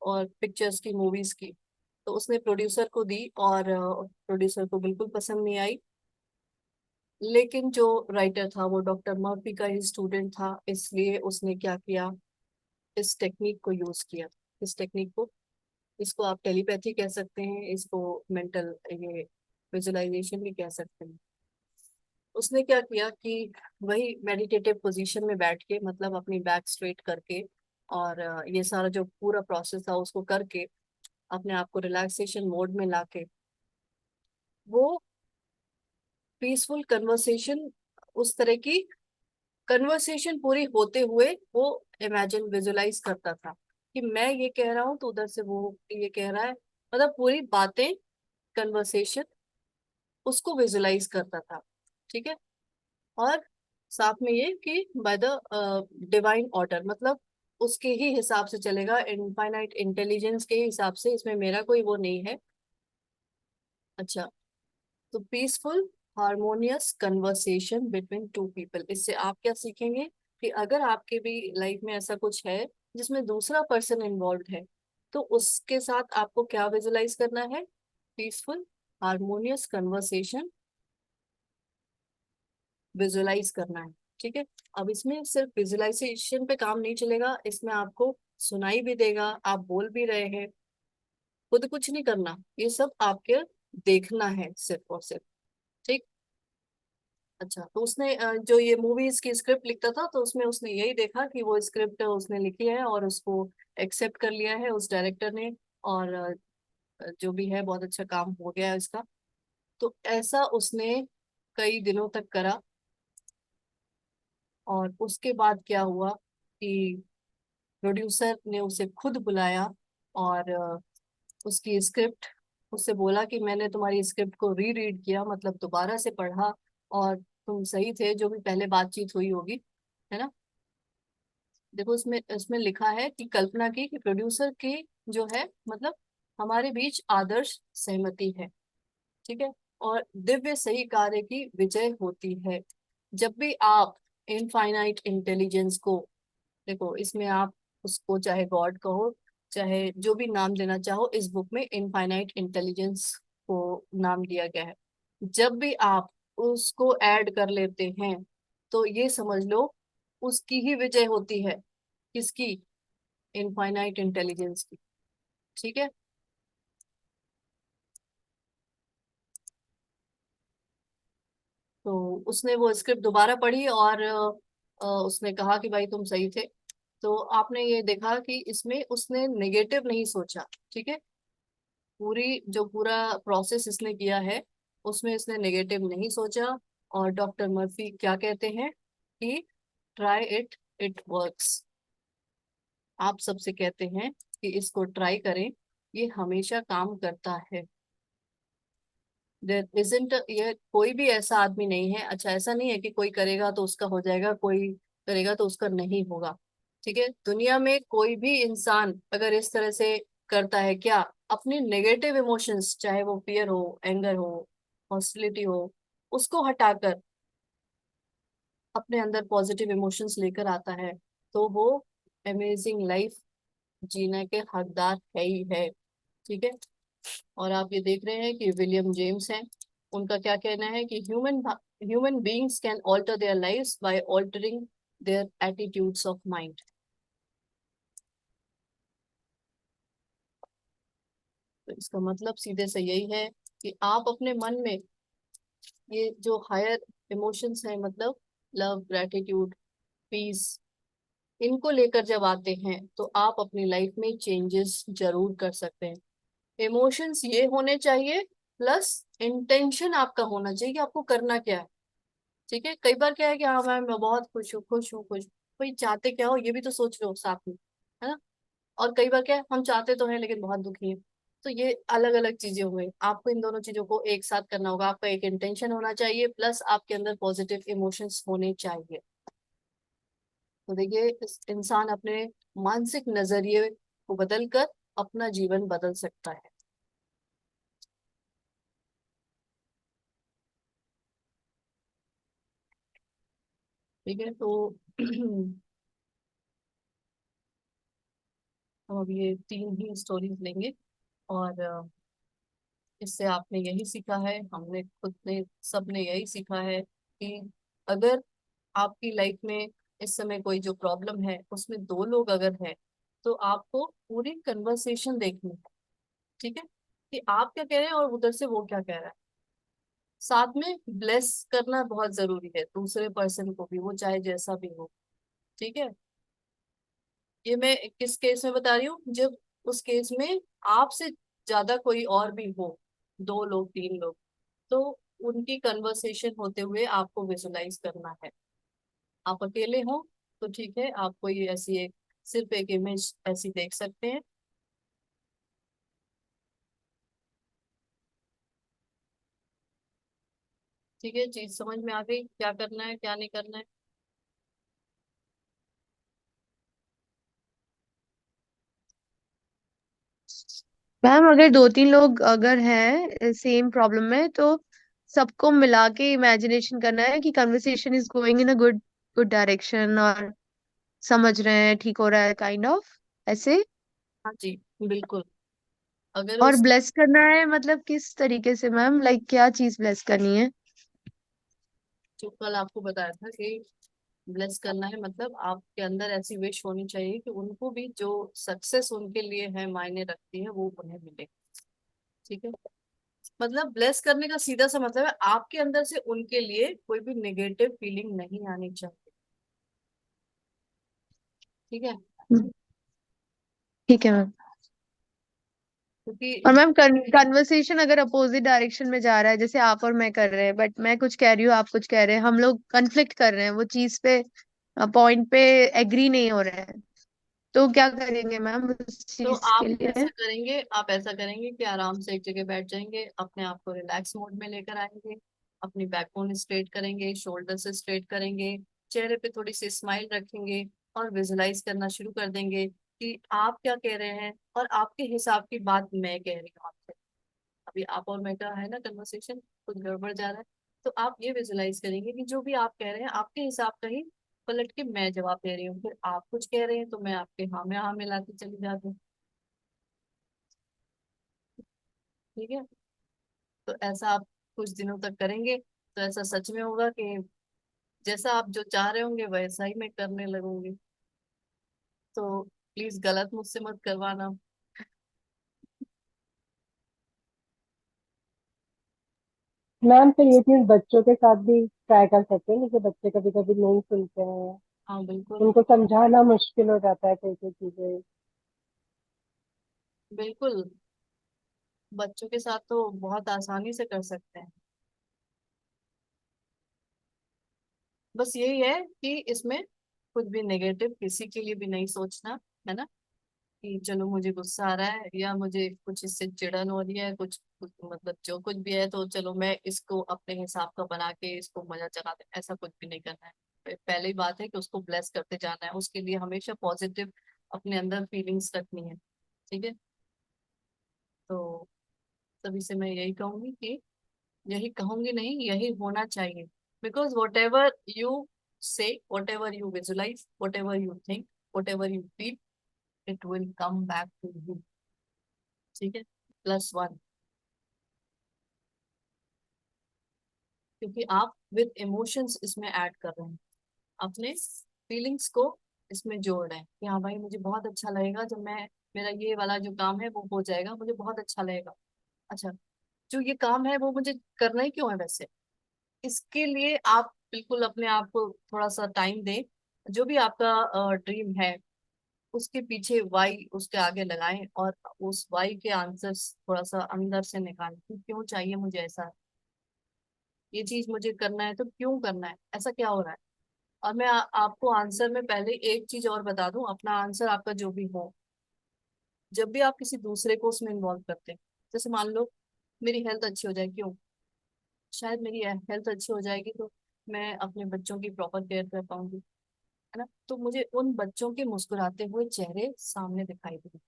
Speaker 1: और पिक्चर्स की, मूवीज की। तो उसने प्रोड्यूसर को दी और प्रोड्यूसर को बिल्कुल पसंद नहीं आई। लेकिन जो राइटर था वो डॉक्टर मर्फी का ही स्टूडेंट था, इसलिए उसने क्या किया, इस टेक्निक को यूज किया। इस टेक्निक को, इसको आप टेलीपैथी कह सकते हैं, इसको मेंटल ये विजुअलाइजेशन भी कह सकते हैं। उसने क्या किया कि वही मेडिटेटिव पोजीशन में बैठ के, मतलब अपनी बैक स्ट्रेट करके, और ये सारा जो पूरा प्रोसेस था उसको करके, अपने आप को रिलैक्सेशन मोड में लाके, वो पीसफुल कन्वर्सेशन, उस तरह की कन्वर्सेशन पूरी होते हुए वो इमेजिन, विजुलाइज करता था कि मैं ये कह रहा हूँ तो उधर से वो ये कह रहा है, मतलब पूरी बातें, कन्वर्सेशन, उसको विजुलाइज करता था। ठीक है। और साथ में ये कि बाय द डिवाइन ऑर्डर, मतलब उसके ही हिसाब से चलेगा, इनफाइनाइट इंटेलिजेंस के हिसाब से, इसमें मेरा कोई वो नहीं है। अच्छा, तो peaceful harmonious conversation between two people, इससे आप क्या सीखेंगे कि अगर आपके भी लाइफ में ऐसा कुछ है जिसमें दूसरा पर्सन इन्वॉल्व है, तो उसके साथ आपको क्या विजुलाइज करना है, पीसफुल हार्मोनियस कन्वर्सेशन विजुलाइज करना है। ठीक है। अब इसमें सिर्फ विजुलाइजेशन पे काम नहीं चलेगा, इसमें आपको सुनाई भी देगा, आप बोल भी रहे हैं, खुद कुछ नहीं करना, ये सब आपके देखना है सिर्फ और सिर्फ। ठीक। अच्छा, तो उसने जो ये मूवीज की स्क्रिप्ट लिखता था, तो उसमें उसने यही देखा कि वो स्क्रिप्ट उसने लिखी है और उसको एक्सेप्ट कर लिया है उस डायरेक्टर ने, और जो भी है बहुत अच्छा काम हो गया है इसका। तो ऐसा उसने कई दिनों तक करा, और उसके बाद क्या हुआ कि प्रोड्यूसर ने उसे खुद बुलाया, और उसकी स्क्रिप्ट, उससे बोला कि मैंने तुम्हारी स्क्रिप्ट को री रीड किया, मतलब दोबारा से पढ़ा, और तुम सही थे जो भी पहले बातचीत हुई होगी, है ना। देखो इसमें इसमें लिखा है कि कल्पना की कि प्रोड्यूसर की जो है, मतलब हमारे बीच आदर्श सहमति है। ठीक है। और दिव्य सही कार्य की विजय होती है। जब भी आप इनफाइनाइट इंटेलिजेंस को, देखो इसमें आप उसको चाहे गॉड कहो, चाहे जो भी नाम देना चाहो, इस बुक में इनफाइनाइट इंटेलिजेंस को नाम दिया गया है। जब भी आप उसको ऐड कर लेते हैं, तो ये समझ लो उसकी ही विजय होती है। किसकी? इनफाइनाइट इंटेलिजेंस की। ठीक है। तो उसने वो स्क्रिप्ट दोबारा पढ़ी, और उसने कहा कि भाई तुम सही थे। तो आपने ये देखा कि इसमें उसने नेगेटिव नहीं सोचा। ठीक है। पूरी जो पूरा प्रोसेस इसने किया है उसमें इसने नेगेटिव नहीं सोचा। और डॉक्टर मर्फी क्या कहते हैं कि ट्राई इट, इट वर्क्स। आप सबसे कहते हैं कि इसको ट्राई करें, ये हमेशा काम करता है। देयर इजंट, ये कोई भी ऐसा आदमी नहीं है, अच्छा ऐसा नहीं है कि कोई करेगा तो उसका हो जाएगा, कोई करेगा तो उसका नहीं होगा। ठीक है, दुनिया में कोई भी इंसान अगर इस तरह से करता है, क्या अपने नेगेटिव इमोशंस, चाहे वो फियर हो, एंगर हो, हॉस्टिलिटी हो, उसको हटाकर अपने अंदर पॉजिटिव इमोशंस लेकर आता है, तो वो अमेजिंग लाइफ जीने के हकदार है ही है। ठीक है, और आप ये देख रहे हैं कि विलियम जेम्स हैं, उनका क्या कहना है कि human beings can alter their lives by altering their attitudes of mind. तो इसका मतलब सीधे से यही है कि आप अपने मन में ये जो हायर इमोशंस हैं, मतलब लव, ग्रेटिट्यूड, पीस, इनको लेकर जब आते हैं तो आप अपनी लाइफ में चेंजेस जरूर कर सकते हैं। इमोशंस ये होने चाहिए, प्लस इंटेंशन आपका होना चाहिए कि आपको करना क्या है। ठीक है, कई बार क्या है कि हाँ मैं बहुत खुश हूँ, खुश हूँ, खुश, भाई चाहते क्या हो ये भी तो सोच लो साथ में, है ना। और कई बार क्या है, हम चाहते तो हैं लेकिन बहुत दुखी हैं। तो ये अलग अलग चीजें हो गई, आपको इन दोनों चीजों को एक साथ करना होगा। आपका एक इंटेंशन होना चाहिए, प्लस आपके अंदर पॉजिटिव इमोशंस होने चाहिए। तो देखिए, इस इंसान अपने मानसिक नजरिए को बदल कर अपना जीवन बदल सकता है। ठीक है, तो हम अब ये 3 ही स्टोरीज लेंगे, और इससे आपने यही सीखा है, हमने खुद ने सबने यही सीखा है कि अगर आपकी लाइफ में इस समय कोई जो प्रॉब्लम है उसमें 2 लोग अगर हैं, तो आपको पूरी कन्वर्सेशन देखनी है। ठीक है, कि आप क्या कह रहे हैं और उधर से वो क्या कह रहा है। साथ में ब्लेस करना बहुत जरूरी है दूसरे पर्सन को भी, वो चाहे जैसा भी हो। ठीक है, ये मैं किस केस में बता रही हूँ, जब उस केस में आपसे ज्यादा कोई और भी हो, 2 लोग, 3 लोग, तो उनकी कन्वर्सेशन होते हुए आपको विजुलाइज करना है। आप अकेले हो तो ठीक है, आप कोई ऐसी एक सिर्फ एक इमेज ऐसी देख सकते हैं। ठीक है, चीज समझ में आ गई, क्या करना है क्या नहीं करना है।
Speaker 3: मैम अगर 2-3 लोग अगर हैं सेम प्रॉब्लम में, तो सबको मिला के इमेजिनेशन करना है कि conversation is going in a good good direction, और समझ रहे हैं, ठीक हो रहा है, काइंड ऑफ ऐसे।
Speaker 1: हाँ जी, बिल्कुल। अगर
Speaker 3: और
Speaker 1: उस
Speaker 3: ब्लेस करना है मतलब किस तरीके से मैम, लाइक क्या चीज ब्लेस करनी है?
Speaker 1: जो कल आपको बताया था कि ब्लेस करना है, मतलब आपके अंदर ऐसी विश होनी चाहिए कि उनको भी जो सक्सेस उनके लिए है, मायने रखती है, वो उन्हें मिले। ठीक है, मतलब ब्लेस करने का सीधा सा मतलब है आपके अंदर से उनके लिए कोई भी नेगेटिव फीलिंग नहीं आनी चाहिए। ठीक है,
Speaker 3: ठीक है मैम। और
Speaker 1: क्योंकि
Speaker 3: मैम कन्वर्सेशन अगर अपोजिट डायरेक्शन में जा रहा है, जैसे आप और मैं कर रहे हैं, बट मैं कुछ कह रही हूँ, आप कुछ कह रहे हैं, हम लोग कन्फ्लिक्ट कर रहे हैं, वो चीज पे पॉइंट पे एग्री नहीं हो रहे हैं, तो क्या करेंगे मैम उस
Speaker 1: तो
Speaker 3: चीज के लिए?
Speaker 1: आप ऐसा करेंगे कि आराम से एक जगह बैठ जाएंगे, अपने आप को रिलैक्स मोड में लेकर आएंगे, अपनी बैकबोन स्ट्रेट करेंगे, शोल्डर से स्ट्रेट करेंगे, चेहरे पे थोड़ी सी स्माइल रखेंगे, और विजुलाइज करना शुरू कर देंगे कि आप क्या कह रहे हैं और आपके हिसाब की बात मैं कह रही हूँ आपसे। अभी आप और मैं का है ना कन्वर्सेशन, कुछ गड़बड़ जा रहा है, तो आप ये विजुलाइज करेंगे कि जो भी आप कह रहे हैं आपके हिसाब का ही पलट के मैं जवाब दे रही हूँ, फिर आप कुछ कह रहे हैं तो मैं आपके हाँ में हाँ मिलाती चली जाती हूँ। ठीक है, तो ऐसा आप कुछ दिनों तक करेंगे तो ऐसा सच में होगा कि जैसा आप जो चाह रहे होंगे वैसा ही मैं करने लगूंगी। तो प्लीज गलत मुझसे मत करवाना।
Speaker 2: मैम फिर ये चीज बच्चों के साथ भी ट्राई कर सकते हैं, जैसे बच्चे कभी कभी नहीं सुनते हैं,
Speaker 1: हाँ बिल्कुल,
Speaker 2: उनको समझाना मुश्किल हो जाता है कोई कोई चीजें।
Speaker 1: बिल्कुल, बच्चों के साथ तो बहुत आसानी से कर सकते हैं। बस यही है कि इसमें कुछ भी नेगेटिव किसी के लिए भी नहीं सोचना, है ना, कि चलो मुझे गुस्सा आ रहा है या मुझे कुछ इससे चिड़न हो रही है, मतलब जो कुछ भी है तो चलो मैं इसको अपने हिसाब का बना के इसको मजा चला दे, ऐसा कुछ भी नहीं करना है। पहली बात है कि उसको ब्लेस करते जाना है, उसके लिए हमेशा पॉजिटिव अपने अंदर फीलिंग्स रखनी है। ठीक है, तो तभी से मैं यही कहूंगी कि यही कहूंगी नहीं, यही होना चाहिए। Because whatever you say, whatever you visualize, whatever you think, whatever you feel, it will come back to you. ठीक है, +1। क्योंकि आप विद इमोशंस इसमें ऐड कर रहे हैं, अपने फीलिंग्स को इसमें जोड़ रहे हैं कि हाँ भाई मुझे बहुत अच्छा लगेगा जब मैं, मेरा ये वाला जो काम है वो हो जाएगा, मुझे बहुत अच्छा लगेगा। अच्छा, जो ये काम है वो मुझे करना ही क्यों है वैसे, इसके लिए आप बिल्कुल अपने आप को थोड़ा सा टाइम दें। जो भी आपका ड्रीम है उसके पीछे वाई उसके आगे लगाएं, और उस वाई के आंसर्स थोड़ा सा अंदर से निकालें कि क्यों चाहिए मुझे ऐसा, ये चीज मुझे करना है तो क्यों करना है, ऐसा क्या हो रहा है। और मैं आपको आंसर में पहले एक चीज और बता दूं, अपना आंसर आपका जो भी हो, जब भी आप किसी दूसरे को उसमें इन्वॉल्व करते हैं, जैसे मान लो मेरी हेल्थ अच्छी हो जाए, क्यों, शायद मेरी हेल्थ अच्छी हो जाएगी तो मैं अपने बच्चों की प्रॉपर केयर कर पाऊंगी, है ना, तो मुझे उन बच्चों के मुस्कुराते हुए चेहरे सामने दिखाई देंगे।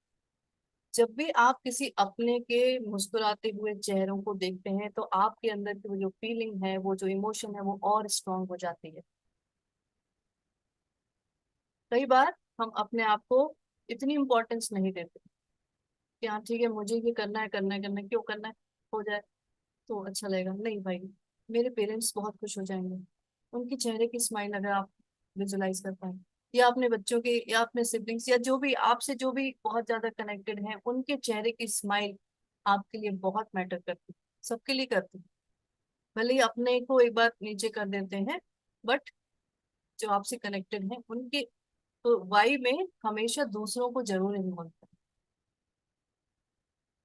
Speaker 1: जब भी आप किसी अपने के मुस्कुराते हुए चेहरों को देखते हैं तो आपके अंदर की वो जो फीलिंग है, वो जो इमोशन है, वो और स्ट्रांग हो जाती है। कई बार हम अपने आप को इतनी इम्पोर्टेंस नहीं देते कि हाँ ठीक है मुझे ये करना है, करना है, करना है, क्यों करना है, हो जाए तो अच्छा लगेगा, नहीं भाई, मेरे पेरेंट्स बहुत खुश हो जाएंगे, उनके चेहरे की स्माइल अगर आप विजुलाइज कर पाए, या अपने बच्चों के या अपने सिबलिंग्स या जो भी आपसे जो भी बहुत ज्यादा कनेक्टेड हैं, उनके चेहरे की स्माइल आपके लिए बहुत मैटर करती है, सबके लिए करती है। भले ही अपने को एक बार नीचे कर देते हैं, बट जो आपसे कनेक्टेड हैं उनके तो वाई में हमेशा दूसरों को जरूर इन्वॉल्व करें।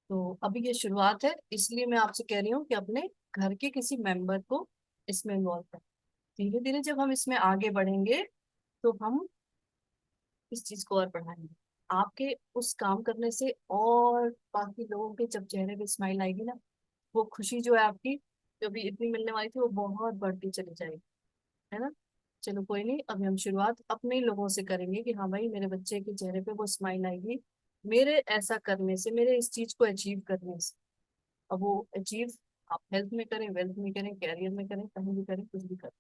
Speaker 1: तो अभी ये शुरुआत है, इसलिए मैं आपसे कह रही हूँ कि अपने घर के किसी मेंबर को इसमें इन्वॉल्व करें। धीरे धीरे जब हम इसमें आगे बढ़ेंगे तो हम इस चीज को और बढ़ाएंगे। आपके उस काम करने से और बाकी लोगों के जब चेहरे पे स्माइल आएगी ना, वो खुशी जो है आपकी, जो भी इतनी मिलने वाली थी, वो बहुत बढ़ती चली जाएगी, है ना। चलो कोई नहीं, अभी हम शुरुआत अपने ही लोगों से करेंगे कि हाँ भाई मेरे बच्चे के चेहरे पे वो स्माइल आएगी मेरे ऐसा करने से, मेरे इस चीज को अचीव करने से। अब वो अचीव आप हेल्थ में करें, वेल्थ में करें, कैरियर में करें, कहीं भी करें, कुछ भी करें।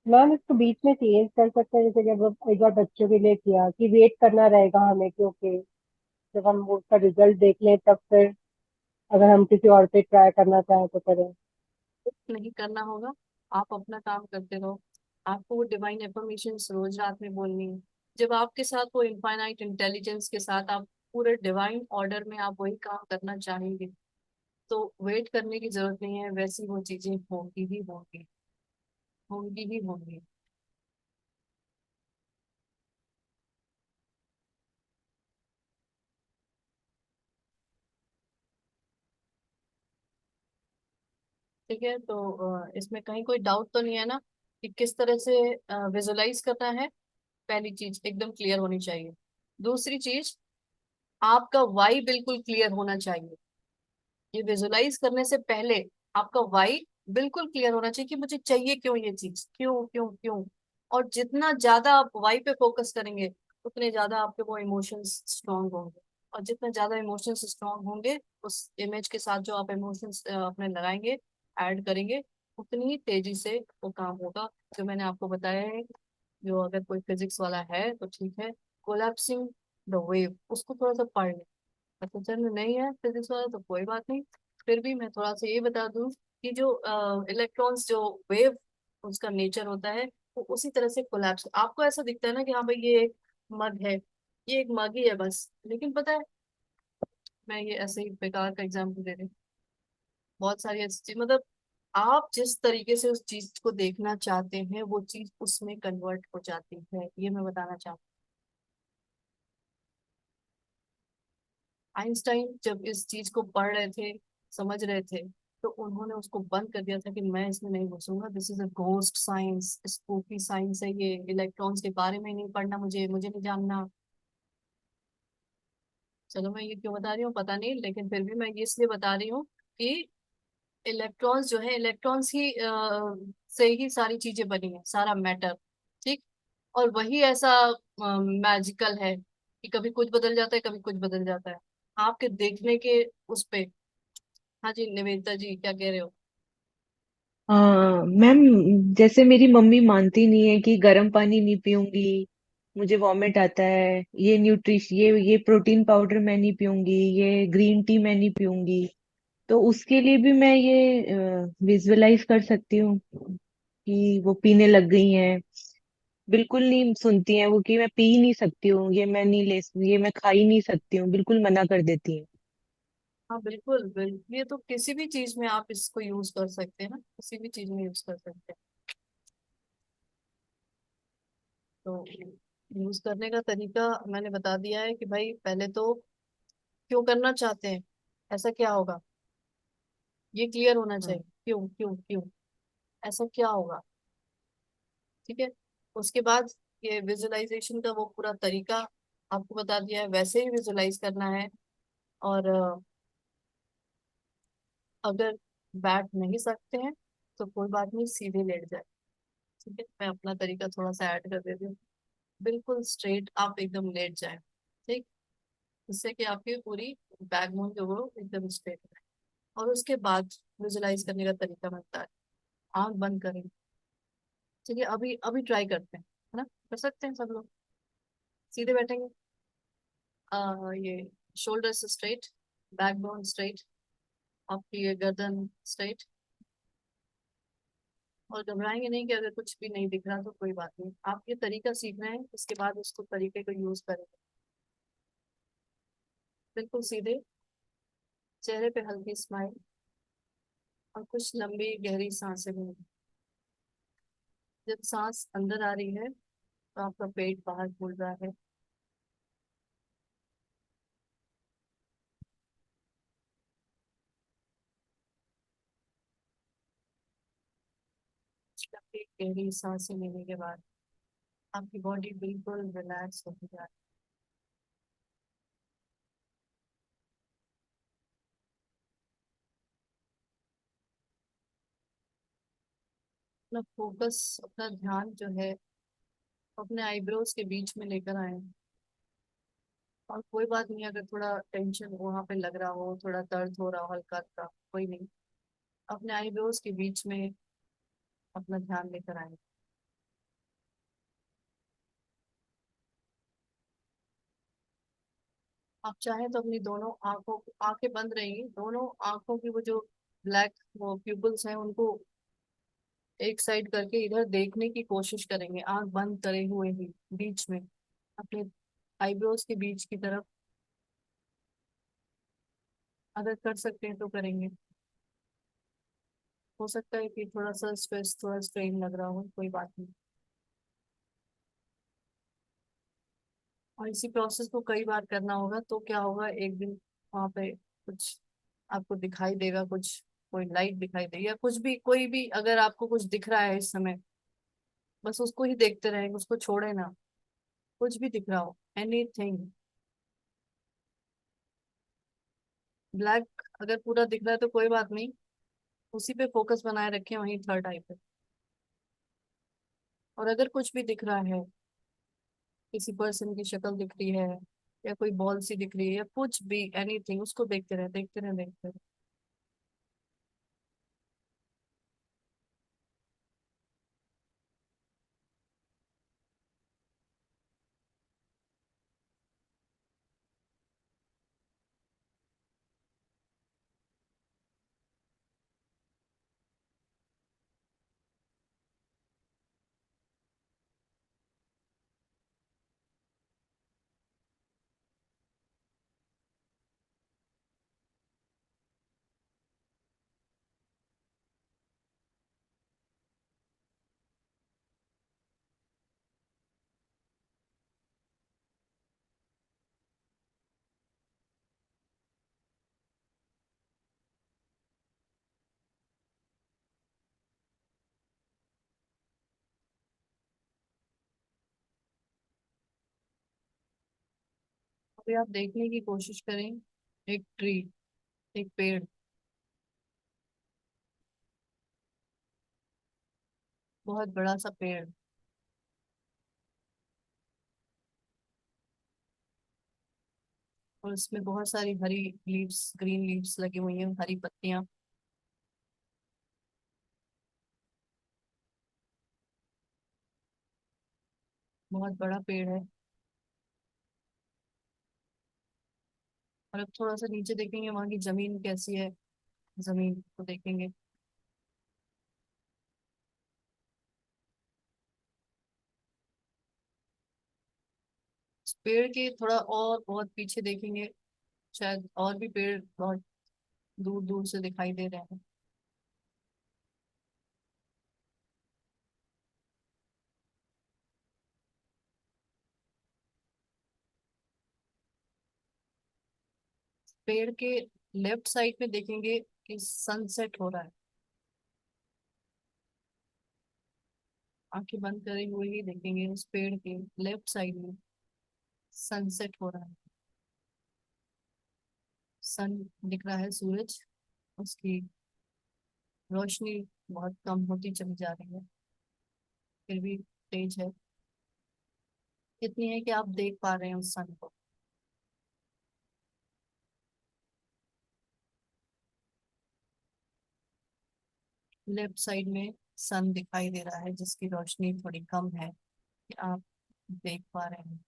Speaker 2: मैम इसको बीच में चेंज कर सकते हैं, जैसे कि अब एक बार बच्चों के लिए किया कि वेट करना रहेगा हमें, क्योंकि जब हम वो उसका रिजल्ट देख लें तब फिर अगर हम किसी और पे ट्राई करना चाहें तो करें।
Speaker 1: कुछ नहीं करना होगा, आप अपना काम करते रहो। आपको वो डिवाइन एफर्मेशंस रोज रात में बोलनी है। जब आपके साथ वो इनफाइनाइट इंटेलिजेंस के साथ आप पूरे डिवाइन ऑर्डर में आप वही काम करना चाहेंगे, तो वेट करने की जरूरत नहीं है, वैसी वो चीजें होंगी ही होंगी, होंगी ही होंगी। ठीक है, तो इसमें कहीं कोई डाउट तो नहीं है ना कि किस तरह से विजुलाइज करना है। पहली चीज एकदम क्लियर होनी चाहिए। दूसरी चीज, आपका वाई बिल्कुल क्लियर होना चाहिए। ये विजुलाइज करने से पहले आपका वाई बिल्कुल क्लियर होना चाहिए कि मुझे चाहिए क्यों ये चीज, क्यों क्यों क्यों। और जितना ज्यादा आप वाई पे फोकस करेंगे उतने ज्यादा आपके वो इमोशंस स्ट्रांग होंगे, और जितने ज्यादा इमोशंस स्ट्रांग होंगे उस इमेज के साथ जो आप इमोशंस अपने लगाएंगे, ऐड करेंगे, उतनी ही तेजी से वो काम होगा। जो मैंने आपको बताया है, जो अगर कोई फिजिक्स वाला है तो ठीक है, कोलैप्सिंग द वेव उसको थोड़ा सा पढ़ लें। अच्छा नहीं है फिजिक्स वाला तो कोई बात नहीं, फिर भी मैं थोड़ा सा ये बता दूं कि जो इलेक्ट्रॉन्स जो वेव उसका नेचर होता है, वो उसी तरह से कोलैप्स, आपको ऐसा दिखता है ना कि हाँ भाई ये एक मग है, ये एक मग ही है बस, लेकिन पता है, मैं ये ऐसे ही बेकार का एग्जाम्पल दे रही हूँ, बहुत सारी ऐसी चीज, मतलब आप जिस तरीके से उस चीज को देखना चाहते हैं वो चीज उसमें कन्वर्ट हो जाती है, ये मैं बताना चाहती हूँ। आइंस्टाइन जब इस चीज को पढ़ रहे थे, समझ रहे थे, तो उन्होंने उसको बंद कर दिया था कि मैं इसमें नहीं घुसूंगा, this is a ghost science, spooky science है ये, इलेक्ट्रॉन्स के बारे में नहीं पढ़ना, मुझे मुझे नहीं जानना। चलो मैं ये क्यों बता रही हूँ पता नहीं, लेकिन फिर भी मैं ये इसलिए बता रही हूँ कि इलेक्ट्रॉन्स जो है, इलेक्ट्रॉन्स ही से ही सारी चीजें बनी है, सारा मैटर। ठीक। और वही ऐसा मैजिकल है कि कभी कुछ बदल जाता है, कभी कुछ बदल जाता है आपके देखने के उस पे। हाँ जी निवेदिता जी, क्या कह रहे हो?
Speaker 5: हाँ मैम, जैसे मेरी मम्मी मानती नहीं है कि गर्म पानी नहीं पीऊंगी, मुझे वॉमिट आता है, ये प्रोटीन पाउडर मैं नहीं पीऊंगी, ये ग्रीन टी मैं नहीं पीऊंगी। तो उसके लिए भी मैं ये विजुअलाइज कर सकती हूँ कि वो पीने लग गई हैं। बिल्कुल नहीं सुनती हैं वो कि मैं पी नहीं सकती हूँ, ये मैं खा ही नहीं सकती हूँ, बिल्कुल मना कर देती हैं।
Speaker 1: हाँ बिल्कुल बिल्कुल, ये तो किसी भी चीज में आप इसको यूज कर सकते हैं ना, किसी भी चीज में यूज कर सकते हैं। तो यूज करने का तरीका मैंने बता दिया है कि भाई पहले तो क्यों करना चाहते हैं, ऐसा क्या होगा, ये क्लियर होना
Speaker 5: हाँ।
Speaker 1: चाहिए, क्यों क्यों क्यों, ऐसा क्या होगा। ठीक है। उसके बाद ये विजुअलाइजेशन का वो पूरा तरीका आपको बता दिया है, वैसे ही विजुअलाइज करना है। और अगर बैठ नहीं सकते हैं तो कोई बात नहीं, सीधे लेट जाए। ठीक है, मैं अपना तरीका थोड़ा सा ऐड कर देती हूँ। बिल्कुल स्ट्रेट आप एकदम लेट जाए। ठीक। जिससे कि आपकी पूरी बैकबोन जो वो एकदम स्ट्रेट है। और उसके बाद विजुअलाइज करने का तरीका मैं बता रही हूँ। आंख बंद करें। चलिए अभी अभी ट्राई करते हैं, है ना, कर सकते हैं सब लोग। सीधे बैठेंगे, ये शोल्डर से स्ट्रेट, बैकबोन स्ट्रेट, आपकी ये गर्दन स्ट्रेट। और घबराएंगे नहीं कि अगर कुछ भी नहीं दिख रहा तो कोई बात नहीं, आप ये तरीका सीख रहे हैं, इसके बाद उसको तरीके को यूज करेंगे। बिल्कुल सीधे, चेहरे पे हल्की स्माइल, और कुछ लंबी गहरी सांसें लें। जब सांस अंदर आ रही है तो आपका पेट बाहर फूल रहा है। लंबी गहरी सांसें लेने के बाद आपकी बॉडी बिल्कुल रिलैक्स होती जा रही है। अपना फोकस, अपना ध्यान जो है अपने आईब्रोज के बीच में लेकर आए। और कोई बात नहीं, अगर थोड़ा टेंशन वहां पे लग रहा हो, थोड़ा दर्द हो रहा हो हल्का हल्का, कोई नहीं, अपने आईब्रोज के बीच में अपना ध्यान लेकर आए। आप चाहें तो अपनी दोनों आंखों, आंखें बंद रहेंगी, दोनों आंखों की वो जो ब्लैक वो प्यूपल्स हैं उनको एक साइड करके इधर देखने की कोशिश करेंगे, आंख बंद करे हुए ही बीच में अपने आईब्रोज के बीच की तरफ। अगर कर सकते हैं तो करेंगे। हो सकता है कि थोड़ा सा स्ट्रेस, थोड़ा स्ट्रेन लग रहा हो, कोई बात नहीं। और इसी प्रोसेस को कई बार करना होगा तो क्या होगा, एक दिन वहां पे कुछ आपको दिखाई देगा, कुछ कोई लाइट दिखाई देगी या कुछ भी, कोई भी अगर आपको कुछ दिख रहा है इस समय, बस उसको ही देखते रहेंगे, उसको छोड़े ना। कुछ भी दिख रहा हो, एनीथिंग ब्लैक अगर पूरा दिख रहा है तो कोई बात नहीं, उसी पे फोकस बनाए रखें, वहीं थर्ड आई पे। और अगर कुछ भी दिख रहा है, किसी पर्सन की शक्ल दिख रही है या कोई बॉल सी दिख रही है या कुछ भी, एनीथिंग, उसको देखते रहे, देखते रहे, देखते रहे। अभी आप देखने की कोशिश करें, एक ट्री, एक पेड़, बहुत बड़ा सा पेड़, और उसमें बहुत सारी हरी लीव्स, ग्रीन लीव्स लगी हुई हैं, हरी पत्तियां। बहुत बड़ा पेड़ है। और अब थोड़ा सा नीचे देखेंगे, वहां की जमीन कैसी है, जमीन को देखेंगे। इस पेड़ के थोड़ा और बहुत पीछे देखेंगे, शायद और भी पेड़ बहुत दूर दूर से दिखाई दे रहे हैं। पेड़ के लेफ्ट साइड में देखेंगे कि सनसेट हो रहा है। आंखें बंद करे हुए ही देखेंगे, उस पेड़ के लेफ्ट साइड में सनसेट हो रहा है। सन दिख रहा है, सूरज, उसकी रोशनी बहुत कम होती चली जा रही है, फिर भी तेज है, इतनी है कि आप देख पा रहे हैं उस सन को। लेफ्ट साइड में सन दिखाई दे रहा है, जिसकी रोशनी थोड़ी कम है, कि आप देख पा रहे हैं।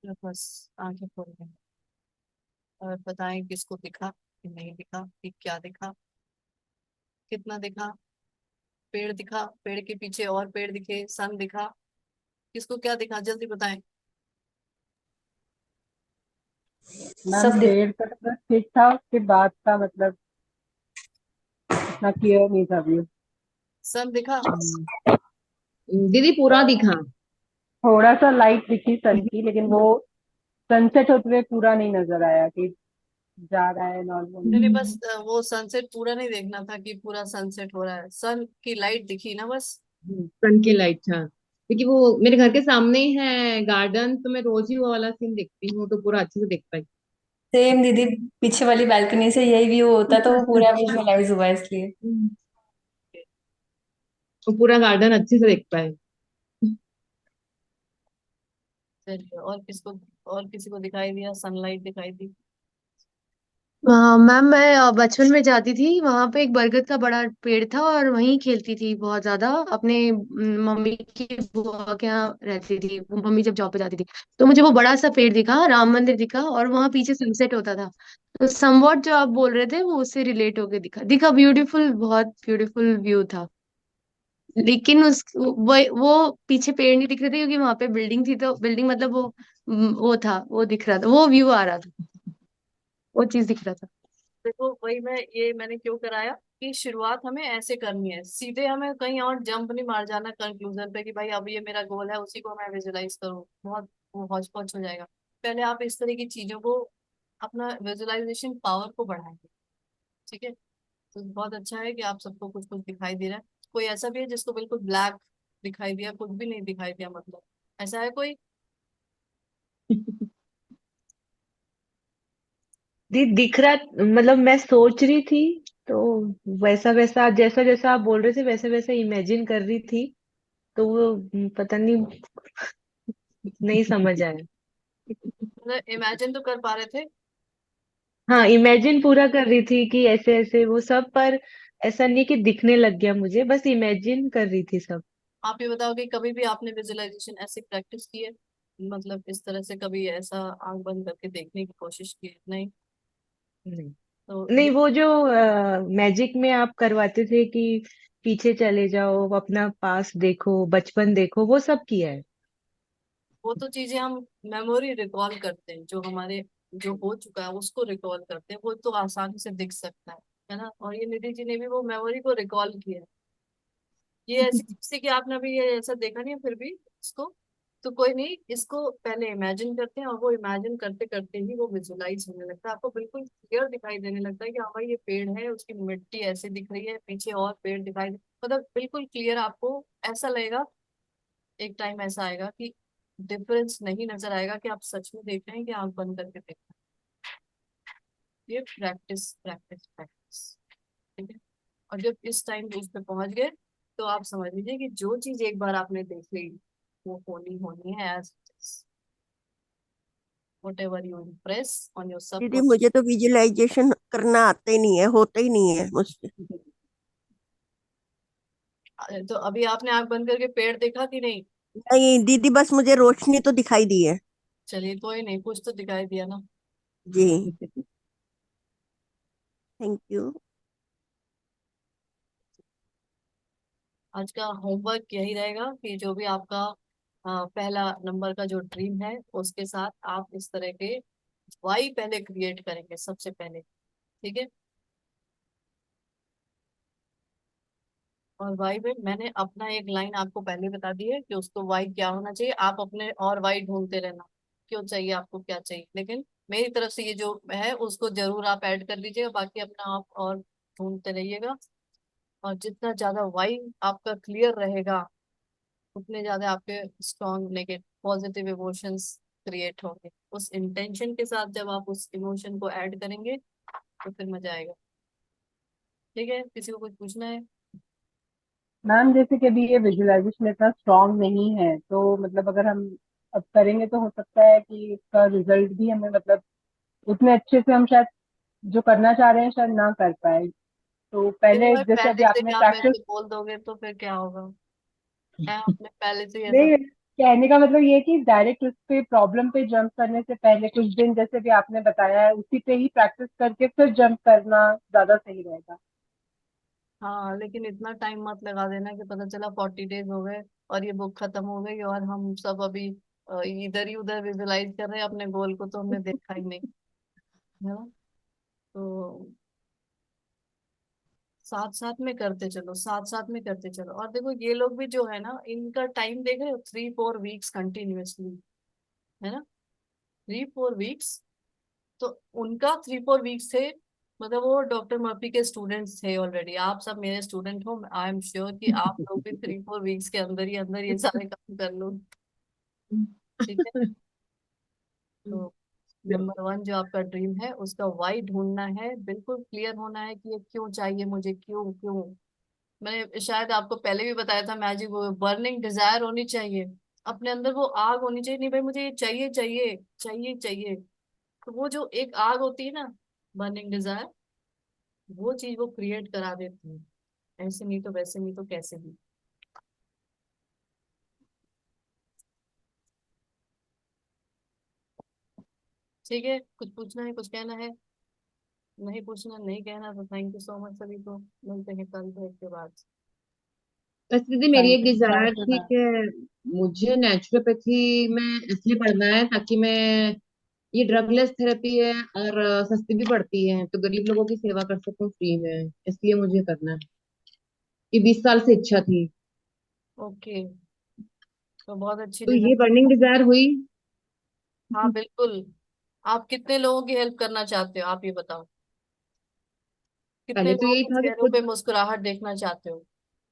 Speaker 1: तो बस आंखें खोल लें और बताएं किसको दिखा कि नहीं दिखा, कि क्या दिखा, कितना दिखा। पेड़ दिखा, पेड़ के पीछे और पेड़ दिखे, सन दिखा, किसको क्या दिखा, जल्दी बताएं।
Speaker 2: मैम
Speaker 6: सब
Speaker 2: पेड़ का तो बस ठीक था, उसके बाद का मतलब इतना क्लियर नहीं था व्यू।
Speaker 1: सन दिखा।
Speaker 6: दीदी पूरा दिखा।
Speaker 2: थोड़ा सा लाइट दिखी सन की, लेकिन वो सनसेट होते हुए पूरा नहीं नजर आया कि जा रहा है नॉर्मल।
Speaker 1: नहीं नहीं, बस वो सनसेट पूरा नहीं देखना था कि पूरा सनसेट हो रहा है, सन की लाइट दिखी ना बस।
Speaker 6: सन की लाइट था क्योंकि वो मेरे घर के सामने ही है गार्डन, तो मैं रोज ही वो वाला सीन देखती हूँ तो पूरा अच्छे से देख पाई।
Speaker 7: सेम दीदी, पीछे वाली बालकनी से यही व्यू होता तो वो पूरा विजुअलाइज हुआ इसलिए।
Speaker 6: वो पूरा गार्डन अच्छे से देख पाए।
Speaker 1: चलिए, और किसको, और किसी को दिखाई दिया, सनलाइट दिखाई दी?
Speaker 3: मैम मैं बचपन में जाती थी वहां पे, एक बरगद का बड़ा पेड़ था और वहीं खेलती थी बहुत ज्यादा अपने मम्मी की बुआ के यहाँ रहती थी, वो मम्मी जब जॉब पे जाती थी। तो मुझे वो बड़ा सा पेड़ दिखा, राम मंदिर दिखा, और वहां पीछे सनसेट होता था। तो समवॉट जो आप बोल रहे थे वो उससे रिलेट होके दिखा दिखा ब्यूटीफुल, बहुत ब्यूटीफुल व्यू था। लेकिन वो पीछे पेड़ नहीं दिख रहे थे क्योंकि वहां पे बिल्डिंग थी, तो बिल्डिंग मतलब वो था, वो दिख रहा था, वो व्यू आ रहा था, वो चीज दिख रहा था।
Speaker 1: देखो, वही मैंने क्यों कराया कि शुरुआत हमें ऐसे करनी है, सीधे हमें कहीं और जंप नहीं मार जाना कंक्लूजन पे कि भाई अब ये मेरा गोल है, उसी को मैं विजुलाइज करूँ, बहुत वो हौच पौच हो जाएगा। पहले आप इस तरह की चीजों को, अपना विजुअलाइजेशन पावर को बढ़ाएंगे। ठीक है, तो बहुत अच्छा है कि आप सबको कुछ कुछ दिखाई दे रहा है। कोई ऐसा भी है जिसको बिल्कुल ब्लैक दिखाई दिया, कुछ भी नहीं दिखाई दिया, मतलब ऐसा है कोई?
Speaker 5: दिख रहा, मतलब मैं सोच रही थी तो वैसा वैसा, जैसा जैसा आप बोल रहे थे वैसे वैसा इमेजिन कर रही थी, तो वो पता नहीं, नहीं समझ आया।
Speaker 1: मतलब इमेजिन तो कर पा रहे थे।
Speaker 5: हाँ, इमेजिन पूरा कर रही थी कि ऐसे ऐसे वो सब, पर ऐसा नहीं कि दिखने लग गया मुझे, बस इमेजिन कर रही थी सब।
Speaker 1: आप ये बताओ कि कभी भी आपने विजुअलाइजेशन ऐसे प्रैक्टिस की है, मतलब इस तरह से कभी ऐसा आंख बंद करके देखने की कोशिश की है? नहीं?
Speaker 5: नहीं,
Speaker 1: तो
Speaker 5: नहीं, वो जो मैजिक में आप करवाते थे कि पीछे चले जाओ, अपना पास देखो, बचपन देखो, वो सब किया है।
Speaker 1: वो तो चीजें हम मेमोरी रिकॉल करते हैं, जो हमारे जो हो चुका है उसको रिकॉल करते हैं, वो तो आसानी से दिख सकता है ना? और ये निधि जी ने भी वो मेमोरी को रिकॉल किया है। ये ऐसी चीज थी कि आपने अभी ये ऐसा देखा नहीं है, फिर भी इसको तो कोई नहीं, इसको पहले इमेजिन करते हैं और वो इमेजिन करते करते ही वो विजुलाइज होने लगता है, आपको बिल्कुल क्लियर दिखाई देने लगता है कि हाँ भाई ये पेड़ है, उसकी मिट्टी ऐसे दिख रही है, पीछे और पेड़ दिखाई मतलब बिल्कुल क्लियर आपको ऐसा लगेगा। एक टाइम ऐसा आएगा कि डिफरेंस नहीं नजर आएगा कि आप सच में देख रहे हैं कि आंख बंद करके देख रहे हैं। ये प्रैक्टिस प्रैक्टिस प्रैक्टिस, ठीक है। और जब इस टाइम उस पे पहुंच गए तो आप समझ लीजिए कि जो चीज एक बार आपने देख ली वो होनी होनी है as whatever you impress on your
Speaker 8: दीदी
Speaker 1: subconscious।
Speaker 8: मुझे तो विजुअलाइजेशन करना आता ही नहीं है, होता ही नहीं है मुझसे।
Speaker 1: तो अभी आपने आंख बंद करके पेड़ देखा कि नहीं?
Speaker 8: नहीं दीदी, बस मुझे रोशनी तो दिखाई दी है।
Speaker 1: चलिए कोई नहीं, कुछ तो दिखाई दिया ना।
Speaker 8: जी। Thank you.
Speaker 1: आज का होमवर्क यही रहेगा कि जो भी आपका पहला नंबर का जो ड्रीम है उसके साथ आप इस तरह के वाई पहले क्रिएट करेंगे सबसे पहले, ठीक है। और वाई में मैंने अपना एक लाइन आपको पहले बता दी है कि उसको वाई क्या होना चाहिए, आप अपने और वाई ढूंढते रहना, क्यों चाहिए आपको, क्या चाहिए, लेकिन मेरी तरफ से ये जो है उसको जरूर आप ऐड कर लीजिएगा, बाकी अपना आप और ढूंढते रहिएगा। और जितना ज्यादा वाई आपका क्लियर रहेगा उतने ज्यादा आपके strong negative positive emotions create होंगे। उस इंटेंशन के साथ जब आप उस इमोशन को ऐड करेंगे तो फिर मजा आएगा। ठीक है, किसी को कुछ पूछना है?
Speaker 2: मैम जैसे कि अभी ये विजुअलाइजेशन इतना स्ट्रांग नहीं है, तो मतलब अगर हम अब करेंगे तो हो सकता है कि इसका रिजल्ट भी हमें मतलब उतने अच्छे से हम शायद जो करना चाह रहे हैं शायद ना कर पाए। तो
Speaker 1: देखो
Speaker 2: पहले
Speaker 1: भाई,
Speaker 2: जैसे अभी
Speaker 1: पहले से
Speaker 2: आपने
Speaker 1: भी आप मेरे
Speaker 2: प्रैक्टिस।
Speaker 1: से बोल दोगे तो फिर क्या होगा? है, आपने पहले से ही ऐसा।
Speaker 2: नहीं, कहने का मतलब ये है कि डायरेक्ट उस पे प्रॉब्लम पे जंप करने से पहले कुछ दिन जैसे भी आपने बताया है उसी पे ही प्रैक्टिस करके फिर जंप करना ज्यादा सही रहेगा।
Speaker 1: हाँ, लेकिन इतना टाइम मत लगा देना कि पता चला 40 डेज हो गए और ये बुक खत्म हो गई और हम सब अभी इधर ही उधर विजुलाइज कर रहे हैं अपने गोल को, तो हमने देखा ही नहीं, है ना। तो साथ साथ में करते चलो, साथ साथ में करते चलो। और देखो ये लोग भी जो है ना, इनका टाइम देख रहे हो, 3-4 वीक्स कंटिन्यूअसली, है ना, 3-4 वीक्स। तो उनका 3-4 वीक्स थे, मतलब वो डॉक्टर मर्फी के स्टूडेंट्स थे ऑलरेडी, आप सब मेरे स्टूडेंट हो, आई एम श्योर कि आप लोग भी 3-4 वीक्स के अंदर ही अंदर ये सारे काम कर लो, ठीक है। तो नंबर 1 जो आपका ड्रीम है उसका वाई ढूंढना है, बिल्कुल क्लियर होना है कि ये क्यों चाहिए मुझे, क्यों क्यों। मैंने शायद आपको पहले भी बताया था मैजिक, वो बर्निंग डिजायर होनी चाहिए अपने अंदर, वो आग होनी चाहिए, नहीं भाई मुझे ये चाहिए चाहिए चाहिए चाहिए। तो वो जो एक आग होती है ना, बर्निंग डिजायर, वो चीज वो क्रिएट करा देती है, ऐसे नहीं तो वैसे नहीं तो कैसे भी। ठीक है, कुछ पूछना है, कुछ कहना है? नहीं पूछना, नहीं कहना, तो थैंक यू सो मच सभी को, मिलते हैं कल ब्रेक के बाद।
Speaker 6: बस दीदी मेरी
Speaker 2: थैंक
Speaker 6: एक
Speaker 2: यू,
Speaker 6: डिजायर
Speaker 2: थैंक यू
Speaker 6: थी
Speaker 2: मैम।
Speaker 6: कि मुझे नेचुरोपैथी में इसलिए पढ़ना है ताकि मैं, ये ड्रगलेस थेरेपी है और सस्ती भी पड़ती है, तो गरीब लोगों की सेवा कर सकूं फ्री में, इसलिए मुझे करना है। ये 20 साल से इच्छा थी।
Speaker 1: ओके, तो बहुत अच्छी
Speaker 6: तो ये
Speaker 1: डिजाइन।
Speaker 6: बर्निंग डिजायर हुई।
Speaker 1: हाँ बिल्कुल। आप कितने लोगों की हेल्प करना चाहते हो, आप ये बताओ, कितने
Speaker 6: पहले तो
Speaker 1: लोगों
Speaker 6: यही
Speaker 1: के
Speaker 6: था कि
Speaker 1: चेहरों
Speaker 6: खुद,
Speaker 1: पे मुस्कुराहट देखना चाहते हो?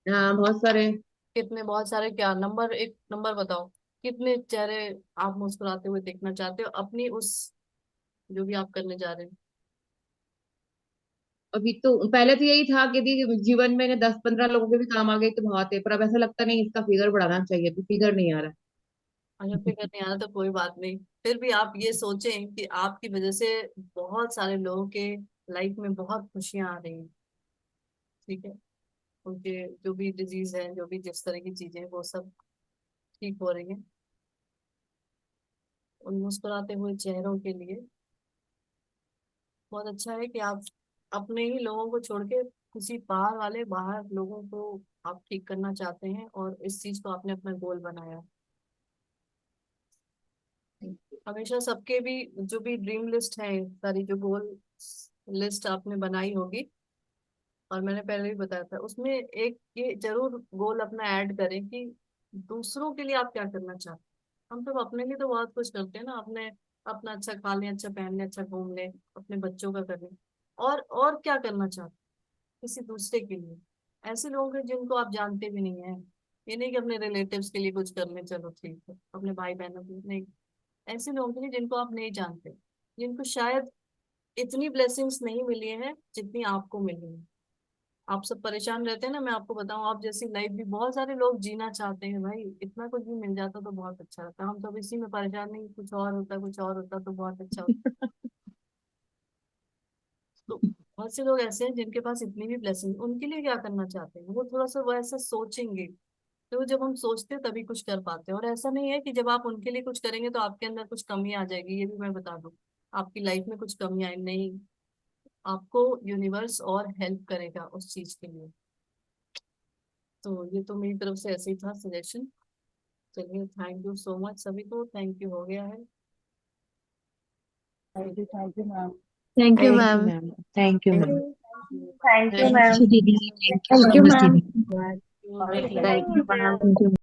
Speaker 6: हाँ बहुत सारे।
Speaker 1: कितने, बहुत सारे, क्या नंबर, एक नंबर बताओ, कितने चेहरे आप मुस्कुराते हुए देखना चाहते हो अपनी उस, जो भी आप करने जा रहे हो?
Speaker 6: अभी तो पहले तो यही था कि यदि जीवन में 10-15 लोगों के भी काम आ गए तो बहुत है, पर अब ऐसा लगता नहीं, इसका फिगर बढ़ाना चाहिए, तो फिगर नहीं आ रहा।
Speaker 1: अच्छा, फिगर नहीं आ रहा तो कोई बात नहीं, फिर भी आप ये सोचें कि आपकी वजह से बहुत सारे लोगों के लाइफ में बहुत खुशियां आ रही हैं, ठीक है। उनके जो भी डिजीज है, जो भी जिस तरह की चीजें हैं, वो सब ठीक हो रही हैं उन मुस्कुराते हुए चेहरों के लिए। बहुत अच्छा है कि आप अपने ही लोगों को छोड़ के किसी बाहर वाले, बाहर लोगों को आप ठीक करना चाहते हैं और इस चीज को आपने अपना गोल बनाया। हमेशा सबके भी जो भी ड्रीम लिस्ट है, सारी जो गोल लिस्ट आपने बनाई होगी, और मैंने पहले भी बताया था, उसमें एक ये जरूर गोल अपना ऐड करें कि दूसरों के लिए आप क्या करना चाहते हैं। हम तो अपने लिए तो बहुत कुछ करते हैं ना, अपने अपना अच्छा खा लें, अच्छा पहन लें, अच्छा घूम लें, अपने बच्चों का करें, और क्या करना चाहते हैं किसी दूसरे के लिए। ऐसे लोग हैं जिनको आप जानते भी नहीं है, ये नहीं कि अपने रिलेटिव्स के लिए कुछ कर लें, चलो ठीक है, अपने भाई बहनों के लिए नहीं। ऐसे लोग हैं जिनको आप नहीं जानते, जिनको शायद इतनी ब्लेसिंग्स नहीं मिली है जितनी आपको मिली है। आप सब परेशान रहते हैं ना, मैं आपको बताऊं, आप जैसी लाइफ भी बहुत सारे लोग जीना चाहते हैं भाई, इतना कुछ भी मिल जाता तो बहुत अच्छा रहता। हम सब इसी में परेशान, नहीं कुछ और होता, कुछ और होता तो बहुत अच्छा होता। तो बहुत से लोग ऐसे हैं जिनके पास इतनी भी ब्लेसिंग, उनके लिए क्या करना चाहते हैं वो थोड़ा सा वो ऐसा सोचेंगे। तो जब हम सोचते हैं तभी कुछ कर पाते हैं, और ऐसा नहीं है कि जब आप उनके लिए कुछ करेंगे तो आपके अंदर कुछ कमी आ जाएगी, ये भी मैं बता दूं, आपकी लाइफ में कुछ कमी आए नहीं, आपको यूनिवर्स और हेल्प करेगा उस चीज के लिए। तो ये तो मेरी तरफ से ऐसे ही था सजेशन। चलिए, थैंक यू सो मच सभी को, थैंक यू हो गया है।
Speaker 2: Thank you ma'am.
Speaker 3: Thank you
Speaker 5: thank you
Speaker 3: ma'am.
Speaker 5: Ma'am. Thank you
Speaker 8: Thank
Speaker 5: ma'am.
Speaker 2: Thank you
Speaker 1: thank
Speaker 2: ma'am.
Speaker 6: दीदी, thank you
Speaker 7: thank
Speaker 6: so
Speaker 7: you
Speaker 6: much
Speaker 7: ma'am.
Speaker 6: दीदी।
Speaker 1: You.
Speaker 4: और एक
Speaker 6: thank you ma'am.
Speaker 3: Thank you.